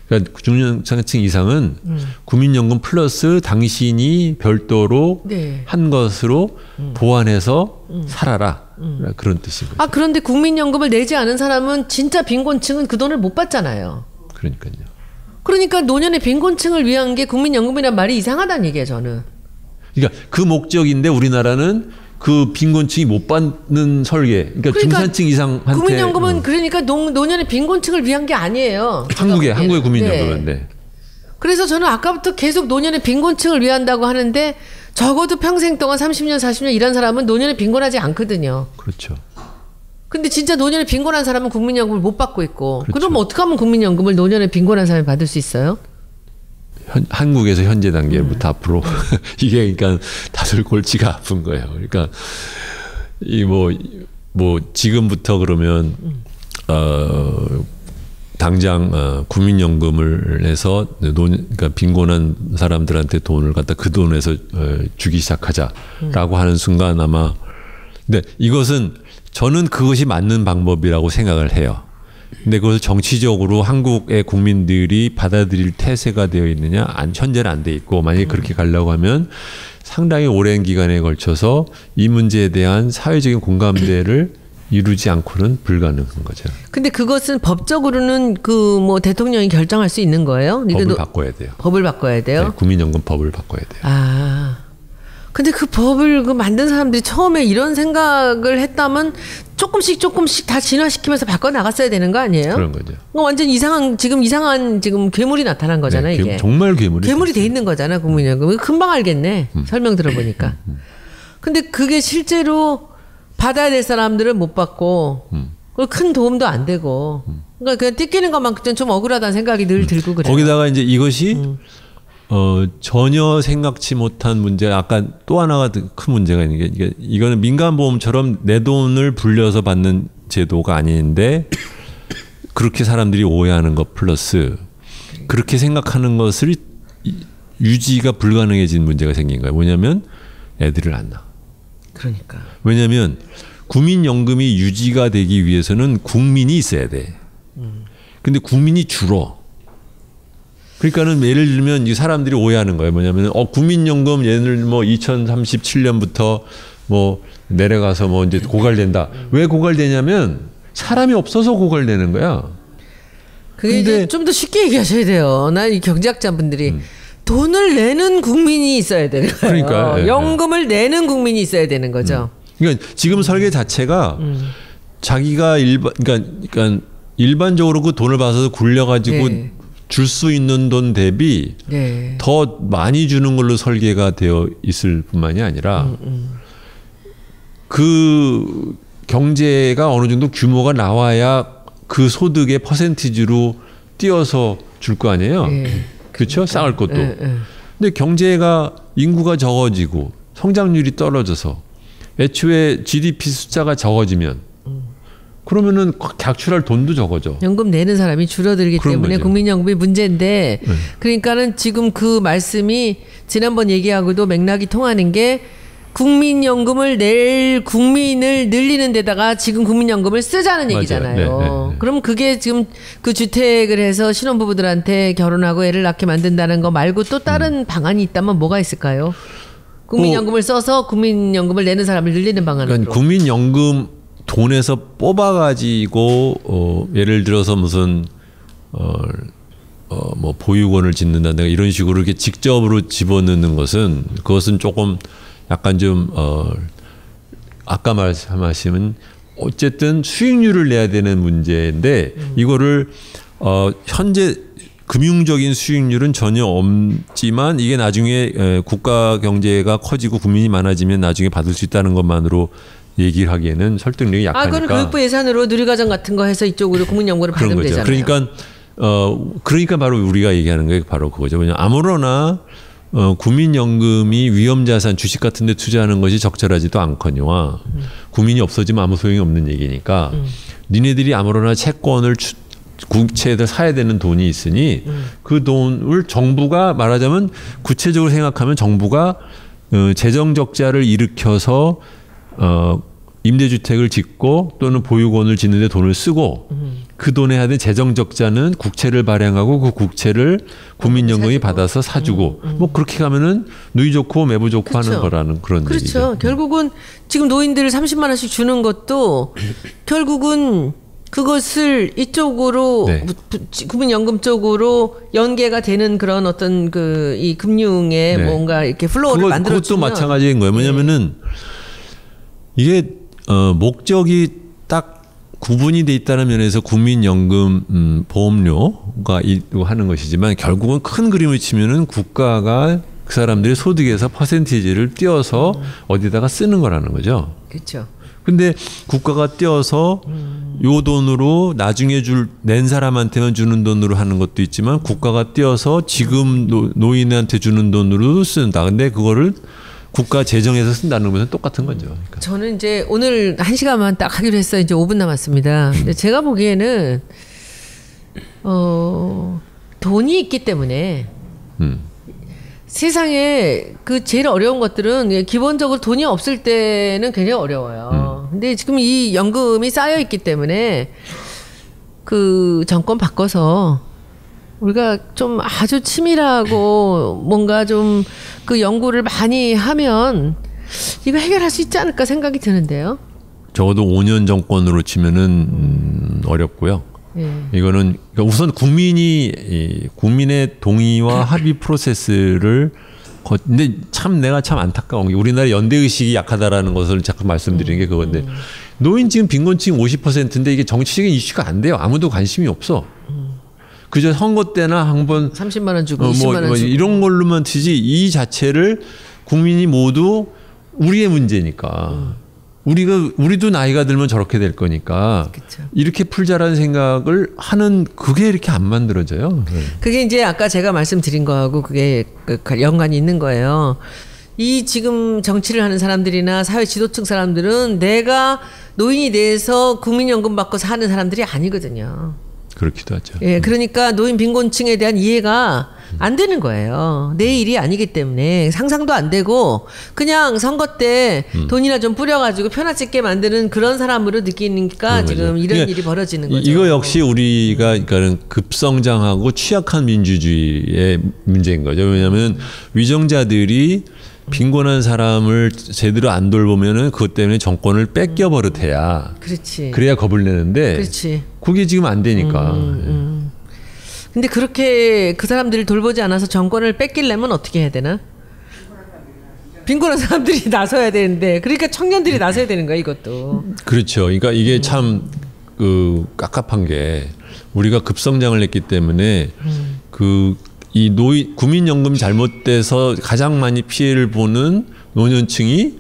그러니까 중산층 이상은 국민연금 플러스 당신이 별도로 네. 한 것으로 보완해서 살아라. 그런 뜻인 거죠. 아 그런데 국민연금을 내지 않은 사람은 진짜 빈곤층은 그 돈을 못 받잖아요. 그러니까요. 그러니까 노년의 빈곤층을 위한 게 국민연금이란 말이 이상하다는 얘기예요. 저는. 그러니까 그 목적인데 우리나라는 그 빈곤층이 못 받는 설계. 그러니까 중산층 이상한테 국민연금은 그러니까 노년의 빈곤층을 위한 게 아니에요. 한국의 국민연금은. 네. 네. 그래서 저는 아까부터 계속 노년의 빈곤층을 위한다고 하는데 적어도 평생 동안 30년, 40년 일한 사람은 노년에 빈곤하지 않거든요. 그렇죠. 근데 진짜 노년에 빈곤한 사람은 국민연금을 못 받고 있고 그렇죠. 그럼 어떻게 하면 국민연금을 노년에 빈곤한 사람이 받을 수 있어요? 한국에서 현재 단계부터 앞으로 이게 그러니까 다들 골치가 아픈 거예요. 그러니까 이 뭐 지금부터 그러면 당장 국민연금을 해서 그러니까 빈곤한 사람들한테 돈을 갖다 그 돈에서 주기 시작하자라고 하는 순간 아마 근데 이것은 저는 그것이 맞는 방법이라고 생각을 해요. 근데 그것을 정치적으로 한국의 국민들이 받아들일 태세가 되어 있느냐? 현재는 안 돼 있고 만약에 그렇게 가려고 하면 상당히 오랜 기간에 걸쳐서 이 문제에 대한 사회적인 공감대를 이루지 않고는 불가능한 거죠. 근데 그것은 법적으로는 그 뭐 대통령이 결정할 수 있는 거예요? 법을 바꿔야 돼요. 법을 바꿔야 돼요? 네, 국민연금 법을 바꿔야 돼요. 아. 근데 그 법을 그 만든 사람들이 처음에 이런 생각을 했다면 조금씩 다 진화시키면서 바꿔 나갔어야 되는 거 아니에요? 그런 거죠. 완전 이상한 괴물이 나타난 거잖아요. 네, 이게 정말 괴물이 돼 있는 거잖아 국민연금. 금방 알겠네. 설명 들어보니까. 근데 그게 실제로 받아야 될 사람들은 못 받고 그리고 큰 도움도 안 되고 그러니까 그냥 뜯기는 것만 좀 억울하다는 생각이 늘 들고 그래요. 거기다가 이제 이것이 전혀 생각지 못한 문제. 아까 또 하나가 큰 문제가 있는 게 이거는 민간보험처럼 내 돈을 불려서 받는 제도가 아닌데 그렇게 사람들이 오해하는 것 플러스 그렇게 생각하는 것을 유지가 불가능해진 문제가 생긴 거예요. 뭐냐면 애들을 안 낳아. 그러니까. 왜냐하면 국민연금이 유지가 되기 위해서는 국민이 있어야 돼. 근데 국민이 줄어. 그러니까는 예를 들면 이 사람들이 오해하는 거예요. 뭐냐면 국민연금 얘는 뭐 2037년부터 뭐 내려가서 뭐 이제 고갈된다. 왜 고갈되냐면 사람이 없어서 고갈되는 거야. 그게 이제 좀 더 쉽게 얘기하셔야 돼요. 난 이 경제학자분들이 돈을 내는 국민이 있어야 되는 거예요. 그러니까 연금을 내는 국민이 있어야 되는 거죠. 그러니까 지금 설계 자체가 자기가 그러니까 일반적으로 그 돈을 받아서 굴려가지고 네. 줄 수 있는 돈 대비 네. 더 많이 주는 걸로 설계가 되어 있을 뿐만이 아니라 그 경제가 어느 정도 규모가 나와야 그 소득의 퍼센티지로 띄어서 줄 거 아니에요. 네. 그렇죠? 쌓을 것도. 네, 네. 근데 경제가 인구가 적어지고 성장률이 떨어져서 애초에 GDP 숫자가 적어지면 그러면은 각출할 돈도 적어져. 연금 내는 사람이 줄어들기 때문에 거죠. 국민연금이 문제인데 네. 그러니까는 지금 그 말씀이 지난번 얘기하고도 맥락이 통하는 게 국민연금을 낼 국민을 늘리는 데다가 지금 국민연금을 쓰자는 맞아요. 얘기잖아요. 네, 네, 네. 그럼 그게 지금 그 주택을 해서 신혼부부들한테 결혼하고 애를 낳게 만든다는 거 말고 또 다른 방안이 있다면 뭐가 있을까요? 국민연금을 써서 국민연금을 내는 사람을 늘리는 방안으로. 그러니까 국민연금 돈에서 뽑아가지고 예를 들어서 무슨 뭐 보육원을 짓는다든가 이런 식으로 이렇게 직접으로 집어넣는 것은 그것은 조금 약간 좀 아까 말씀하신 어쨌든 수익률을 내야 되는 문제인데 이거를 현재 금융적인 수익률은 전혀 없지만 이게 나중에 국가 경제가 커지고 국민이 많아지면 나중에 받을 수 있다는 것만으로 얘기를 하기에는 설득력이 약하니까. 그럼 교육부 예산으로 누리과정 같은 거 해서 이쪽으로 국민연금을 그런 받으면 거죠. 되잖아요. 그러니까 바로 우리가 얘기하는 게 바로 그거죠. 왜냐면 아무로나 국민연금이 위험자산 주식 같은 데 투자하는 것이 적절하지도 않거니와 국민이 없어지면 아무 소용이 없는 얘기니까 니네들이 아무로나 채권을 국채에다 사야 되는 돈이 있으니 그 돈을 정부가 말하자면 구체적으로 생각하면 정부가 재정 적자를 일으켜서 임대주택을 짓고 또는 보육원을 짓는 데 돈을 쓰고 그 돈에 하는 재정 적자는 국채를 발행하고 그 국채를 국민연금이 받아서 사주고 뭐 그렇게 가면은 누이 좋고 매부 좋고 그렇죠. 하는 거라는 그런 그렇죠. 얘기죠. 결국은 지금 노인들 30만 원씩 주는 것도 결국은 그것을 이쪽으로 네. 국민연금 쪽으로 연계가 되는 그런 어떤 그 이 금융의 네. 뭔가 이렇게 플로우를 만들어 그것도 주면 마찬가지인 거예요. 뭐냐면은 이게 목적이 딱 구분이 돼 있다는 면에서 국민연금 보험료가 하는 것이지만 결국은 큰 그림을 치면은 국가가 그 사람들의 소득에서 퍼센티지를 띄어서 어디다가 쓰는 거라는 거죠. 그렇죠. 근데 국가가 띄어서 요 돈으로 나중에 낸 사람한테만 주는 돈으로 하는 것도 있지만 국가가 띄어서 지금 노인한테 주는 돈으로 쓴다. 근데 그거를 국가 재정에서 쓴다는 것은 똑같은 거죠. 그러니까. 저는 이제 오늘 1시간만 딱 하기로 했어요. 이제 5분 남았습니다. 근데 제가 보기에는 돈이 있기 때문에 세상에 그 제일 어려운 것들은 기본적으로 돈이 없을 때는 굉장히 어려워요. 근데 지금 이 연금이 쌓여 있기 때문에 그 정권 바꿔서 우리가 좀 아주 치밀하고 뭔가 좀 그 연구를 많이 하면 이거 해결할 수 있지 않을까 생각이 드는데요. 적어도 5년 정권으로 치면은 어렵고요. 예. 이거는 그러니까 우선 국민의 동의와 합의 프로세스를 근데 참 내가 참 안타까운 게 우리나라 연대 의식이 약하다라는 것을 자꾸 말씀드리는 게 그건데 노인 지금 빈곤층 50%인데 이게 정치적인 이슈가 안 돼요. 아무도 관심이 없어. 그저 선거 때나 한번 30만 원 주고 20만 원 주고 이런 걸로만 튀지 이 자체를 국민이 모두 우리의 문제니까 우리도 나이가 들면 저렇게 될 거니까 그쵸. 이렇게 풀자라는 생각을 하는 그게 이렇게 안 만들어져요. 그게 이제 아까 제가 말씀드린 거하고 그게 연관이 있는 거예요. 이 지금 정치를 하는 사람들이나 사회 지도층 사람들은 내가 노인이 돼서 국민연금 받고 사는 사람들이 아니거든요. 그렇기도 하죠. 예, 그러니까 노인 빈곤층에 대한 이해가 안 되는 거예요. 내 일이 아니기 때문에 상상도 안 되고 그냥 선거 때 돈이나 좀 뿌려가지고 표나 찍게 만드는 그런 사람으로 느끼니까 지금 이런 일이 벌어지는 거죠. 이거 역시 우리가 그러니까 급성장하고 취약한 민주주의의 문제인 거죠. 왜냐하면 위정자들이 빈곤한 사람을 제대로 안 돌보면은 그것 때문에 정권을 뺏겨 버릇해야. 그렇지. 그래야 겁을 내는데. 그렇지. 그게 지금 안 되니까. 근데 그렇게 그 사람들을 돌보지 않아서 정권을 뺏기려면 어떻게 해야 되나? 빈곤한 사람들이 나서야 되는데, 그러니까 청년들이 나서야 되는 거야 이것도. 그렇죠. 그러니까 이게 참 그 깝깝한 게 우리가 급성장을 했기 때문에 이 국민연금이 잘못돼서 가장 많이 피해를 보는 노년층이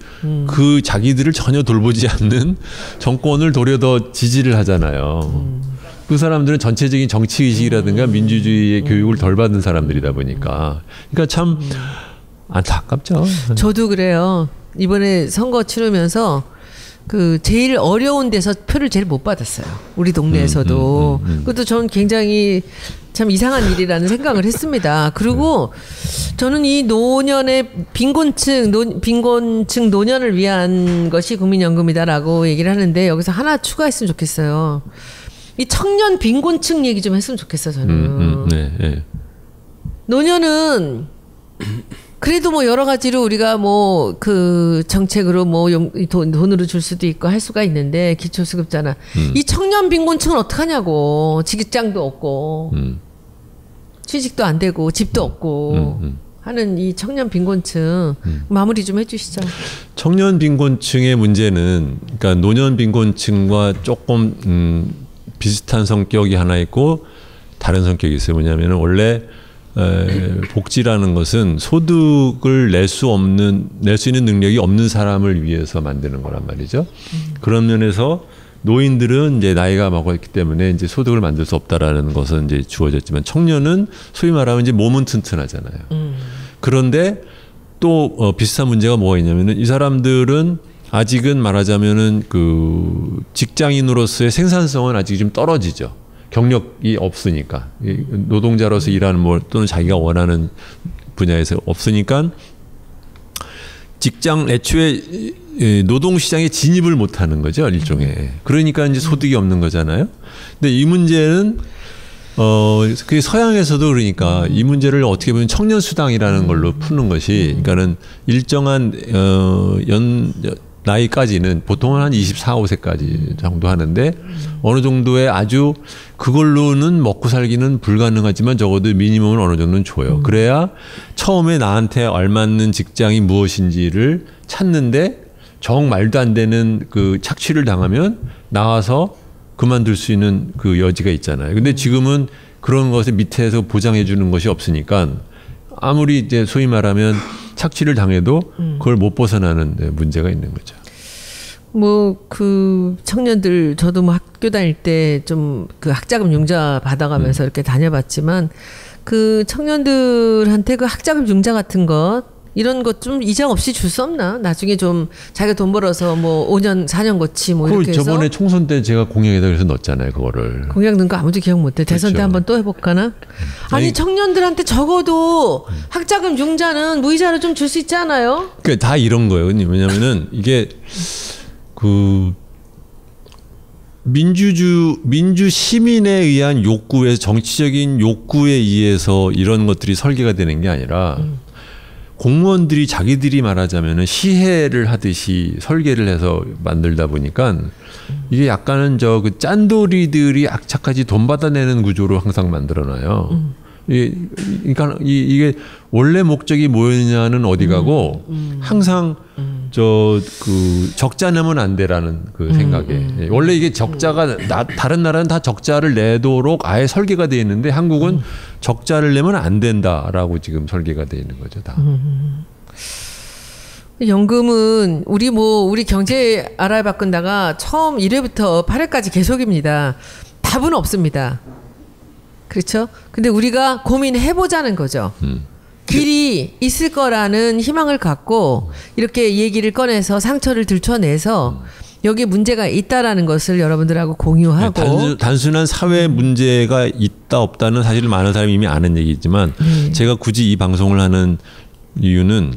그 자기들을 전혀 돌보지 않는 정권을 도려 더 지지를 하잖아요. 그 사람들은 전체적인 정치의식이라든가 민주주의의 교육을 덜 받은 사람들이다 보니까. 그러니까 참 안타깝죠. 저도 그래요. 이번에 선거 치르면서 그 제일 어려운 데서 표를 제일 못 받았어요. 우리 동네에서도. 그것도 저는 굉장히 참 이상한 일이라는 생각을 했습니다. 그리고 저는 이 노년의 빈곤층 노년을 위한 것이 국민연금이다라고 얘기를 하는데 여기서 하나 추가했으면 좋겠어요. 이 청년 빈곤층 얘기 좀 했으면 좋겠어 저는. 네. 노년은 그래도 뭐 여러 가지로 우리가 뭐 그 정책으로 뭐 돈으로 줄 수도 있고 할 수가 있는데 기초수급자나 이 청년 빈곤층은 어떡하냐고. 직장도 없고 취직도 안 되고 집도 없고 하는 이 청년 빈곤층 마무리 좀 해주시죠. 청년 빈곤층의 문제는 그러니까 노년 빈곤층과 조금 비슷한 성격이 하나 있고 다른 성격이 있어요. 뭐냐면은 원래 복지라는 것은 소득을 낼 수 있는 능력이 없는 사람을 위해서 만드는 거란 말이죠. 그런 면에서 노인들은 이제 나이가 먹었기 때문에 이제 소득을 만들 수 없다라는 것은 이제 주어졌지만 청년은 소위 말하면 이제 몸은 튼튼하잖아요. 그런데 또 비슷한 문제가 뭐가 있냐면은 이 사람들은 아직은 말하자면은 그 직장인으로서의 생산성은 아직 좀 떨어지죠. 경력이 없으니까 노동자로서 일하는 뭐 또는 자기가 원하는 분야에서 없으니까 애초에 노동시장에 진입을 못하는 거죠 일종의. 그러니까 이제 소득이 없는 거잖아요. 근데 이 문제는 그게 서양에서도 그러니까 이 문제를 어떻게 보면 청년 수당이라는 걸로 푸는 것이 그러니까는 일정한 나이까지는 보통은 한 24, 5세까지 정도 하는데 어느 정도의 아주 그걸로는 먹고 살기는 불가능하지만 적어도 미니멈은 어느 정도는 줘요. 그래야 처음에 나한테 알맞는 직장이 무엇인지를 찾는데 정 말도 안 되는 그 착취를 당하면 나와서 그만둘 수 있는 그 여지가 있잖아요. 근데 지금은 그런 것을 밑에서 보장해 주는 것이 없으니까 아무리 이제 소위 말하면 착취를 당해도 그걸 못 벗어나는 문제가 있는 거죠. 뭐 그 청년들 저도 뭐 학교 다닐 때 좀 그 학자금 융자 받아가면서 이렇게 다녀봤지만 그 청년들한테 그 학자금 융자 같은 것 이런 것 좀 이장 없이 줄 수 없나? 나중에 좀 자기가 돈 벌어서 뭐 5년 4년 거치 뭐 이렇게 해서. 저번에 총선 때 제가 공약에다 그래서 넣었잖아요 그거를. 공약 넣은 거 아무도 기억 못해. 대선 때 한번 또 해볼까나? 아니 청년들한테 적어도 학자금 융자는 무이자로 좀 줄 수 있지 않아요? 그러니까 다 이런 거예요. 왜냐면은 이게 그 민주 시민에 의한 욕구에 정치적인 욕구에 의해서 이런 것들이 설계가 되는 게 아니라 공무원들이 자기들이 말하자면은 시혜를 하듯이 설계를 해서 만들다 보니까 이게 약간은 그 짠돌이들이 악착같이 돈 받아내는 구조로 항상 만들어놔요. 그러니까 이게 원래 목적이 뭐였냐는 어디 가고 항상 그 적자 내면 안 되라는 그 생각에 원래 이게 적자가 다른 나라는 다 적자를 내도록 아예 설계가 돼 있는데 한국은 적자를 내면 안 된다라고 지금 설계가 돼 있는 거죠 다. 연금은 우리 경제 알아야 바꾼다가 처음 1회부터 8회까지 계속입니다. 답은 없습니다. 그렇죠? 근데 우리가 고민해보자는 거죠. 길이 있을 거라는 희망을 갖고 이렇게 얘기를 꺼내서 상처를 들춰내서 여기에 문제가 있다라는 것을 여러분들하고 공유하고 단순한 사회 문제가 있다 없다는 사실을 많은 사람이 이미 아는 얘기지만 제가 굳이 이 방송을 하는 이유는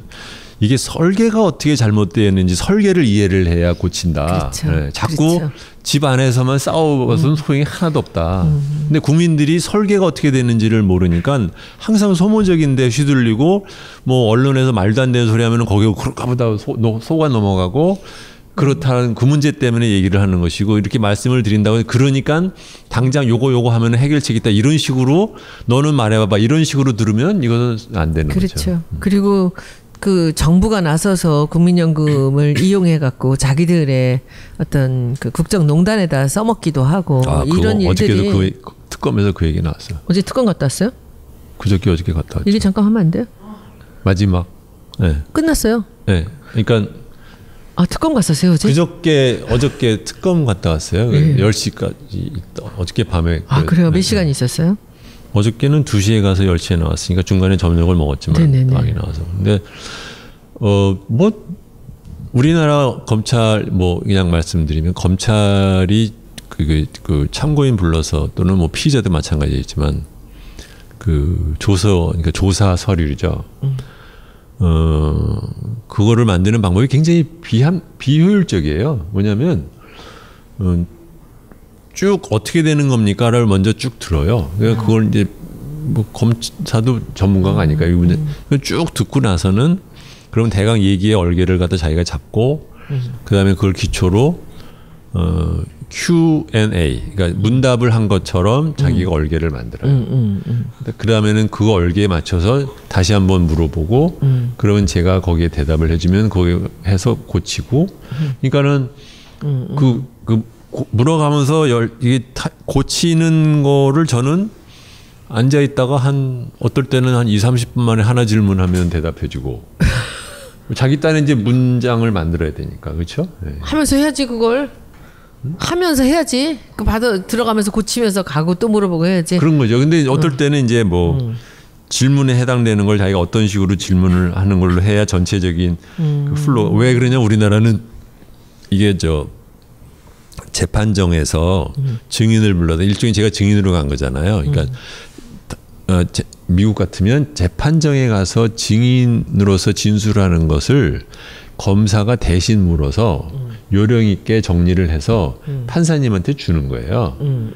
이게 설계가 어떻게 잘못되었는지 설계를 이해를 해야 고친다. 그렇죠. 네, 자꾸 그렇죠. 집 안에서만 싸워서는 소용이 하나도 없다. 근데 국민들이 설계가 어떻게 되는지를 모르니까 항상 소모적인 데 휘둘리고 뭐 언론에서 말도 안 되는 소리 하면 거기에 그런가 보다 속아 넘어가고 그렇다는 그 문제 때문에 얘기를 하는 것이고 이렇게 말씀을 드린다고 그러니까 당장 요거 하면 해결책 있다 이런 식으로 너는 말해봐봐 이런 식으로 들으면 이것은 안 되는 그렇죠. 거죠. 그리고 그 정부가 나서서 국민연금을 이용해 갖고 자기들의 어떤 그 국정농단에다 써먹기도 하고 이런 일들이 어저께도 그 특검에서 그 얘기 나왔어요. 어제 특검 갔다 왔어요? 그저께 어저께 갔다 왔죠. 얘기 잠깐 하면 안 돼요? 마지막. 네. 끝났어요. 네. 그러니까 특검 갔었어요 어제? 어저께 특검 갔다 왔어요. 10시까지 어저께 밤에. 그래요? 몇 시간 있었어요? 어저께는 2시에 가서 10시에 나왔으니까 중간에 저녁을 먹었지만 많이 나와서. 근데 뭐 우리나라 검찰 뭐 그냥 말씀드리면 검찰이 그 참고인 불러서 또는 뭐 피의자도 마찬가지겠지만 그 그러니까 조사 서류죠. 그거를 만드는 방법이 굉장히 비효율적이에요. 뭐냐면 쭉 어떻게 되는 겁니까를 먼저 쭉 들어요. 그러니까 그걸 이제 뭐 검사도 전문가가 아니까 쭉 듣고 나서는 그럼 대강 얘기의 얼개를 갖다 자기가 잡고 그다음에 그걸 기초로 Q&A 그러니까 문답을 한 것처럼 자기가 얼개를 만들어요. 그다음에는 그 얼개에 맞춰서 다시 한번 물어보고 그러면 제가 거기에 대답을 해주면 거기에 해서 고치고 그러니까는 물어가면서 이게 고치는 거를 저는 앉아 있다가 어떨 때는 한 2-30분 만에 하나 질문하면 대답해주고 자기 딴에 이제 문장을 만들어야 되니까 그렇죠? 네. 하면서 해야지 그걸. 하면서 해야지. 그 들어가면서 고치면서 가고 또 물어보고 해야지. 그런 거죠. 근데 어떨 때는 이제 뭐 질문에 해당되는 걸 자기가 어떤 식으로 질문을 하는 걸로 해야 전체적인 그 플로. 왜 그러냐 우리나라는 이게 재판정에서 증인을 불러서 일종의 제가 증인으로 간 거잖아요. 그러니까 미국 같으면 재판정에 가서 증인으로서 진술하는 것을 검사가 대신 물어서 요령 있게 정리를 해서 판사님한테 주는 거예요.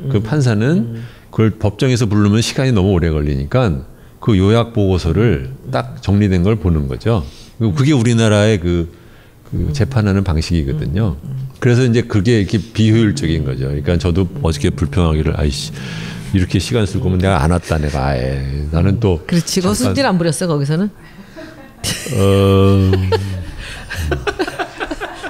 그 판사는 그걸 법정에서 부르면 시간이 너무 오래 걸리니까 그 요약 보고서를 딱 정리된 걸 보는 거죠. 그게 우리나라의 그 재판하는 방식이거든요. 그래서 이제 그게 이렇게 비효율적인 거죠. 그러니까 저도 어저께 불평하기를 아이씨 이렇게 시간 쓸 거면 내가 안 왔다 내가 아예 나는 또 그렇지. 그 승질 안 부렸어 거기서는?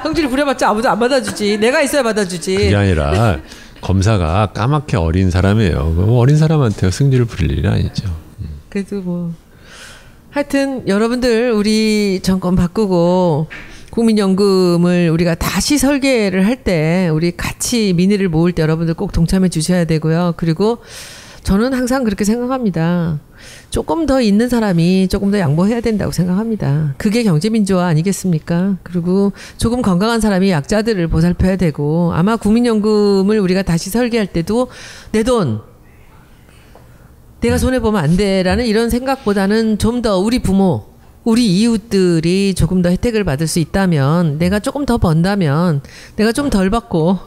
성질 부려봤자 아무도 안 받아주지. 내가 있어야 받아주지. 그게 아니라 검사가 까맣게 어린 사람이에요. 어린 사람한테 승질을 부릴 일이 아니죠. 그래도 뭐 하여튼 여러분들 우리 정권 바꾸고 국민연금을 우리가 다시 설계를 할 때 우리 같이 민의를 모을 때 여러분들 꼭 동참해 주셔야 되고요. 그리고 저는 항상 그렇게 생각합니다. 조금 더 있는 사람이 조금 더 양보해야 된다고 생각합니다. 그게 경제민주화 아니겠습니까? 그리고 조금 건강한 사람이 약자들을 보살펴야 되고 아마 국민연금을 우리가 다시 설계할 때도 내 돈 내가 손해보면 안 돼라는 이런 생각보다는 좀 더 우리 부모 우리 이웃들이 조금 더 혜택을 받을 수 있다면 내가 조금 더 번다면 내가 좀 덜 받고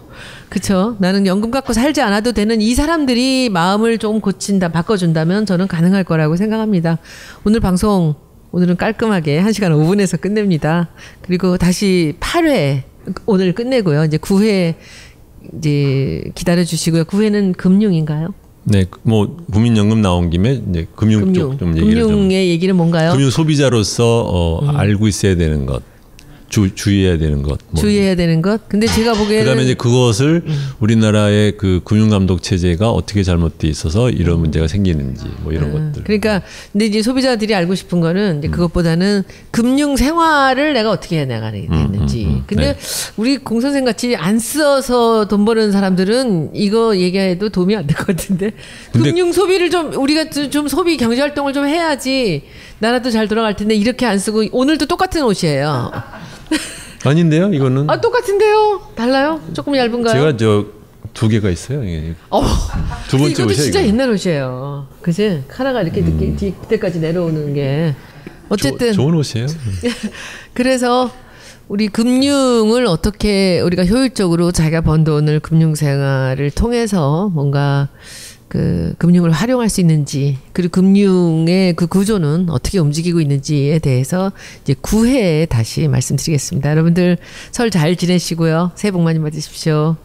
그쵸? 나는 연금 갖고 살지 않아도 되는 이 사람들이 마음을 좀 고친다 바꿔준다면 저는 가능할 거라고 생각합니다. 오늘 방송 오늘은 깔끔하게 1시간 5분에서 끝냅니다. 그리고 다시 8회 오늘 끝내고요. 이제 9회 이제 기다려 주시고요. 9회는 금융인가요? 네, 뭐 국민연금 나온 김에 이제 금융 쪽 좀 얘기를 금융의 얘기는 뭔가요? 금융 소비자로서 알고 있어야 되는 것, 주의해야 되는 것. 주의해야 되는 것. 근데 제가 보기에는 그다음에 이제 그것을 우리나라의 그 금융 감독 체제가 어떻게 잘못돼 있어서 이런 문제가 생기는지 뭐 이런 것들. 그러니까 근데 이제 소비자들이 알고 싶은 거는 이제 그것보다는 금융 생활을 내가 어떻게 해 나가는지. 근데 네. 우리 공 선생 같이 안 써서 돈 버는 사람들은 이거 얘기해도 도움이 안 될 것 같은데. 금융 소비를 좀 우리가 좀 소비 경제 활동을 좀 해야지 나라도 잘 돌아갈 텐데 이렇게 안 쓰고 오늘도 똑같은 옷이에요. 아닌데요, 이거는. 아 똑같은데요? 달라요? 조금 얇은가요? 제가 저 2개가 있어요. 이게. 두 번째 이것도 옷이에요. 진짜 이거. 옛날 옷이에요. 그지? 카라가 이렇게 뒤때까지 내려오는 게 어쨌든 좋은 옷이에요. 그래서 우리 금융을 어떻게 우리가 효율적으로 자기가 번 돈을 금융생활을 통해서 뭔가 그 금융을 활용할 수 있는지, 그리고 금융의 그 구조는 어떻게 움직이고 있는지에 대해서 이제 9회에 다시 말씀드리겠습니다. 여러분들 설 잘 지내시고요. 새해 복 많이 받으십시오.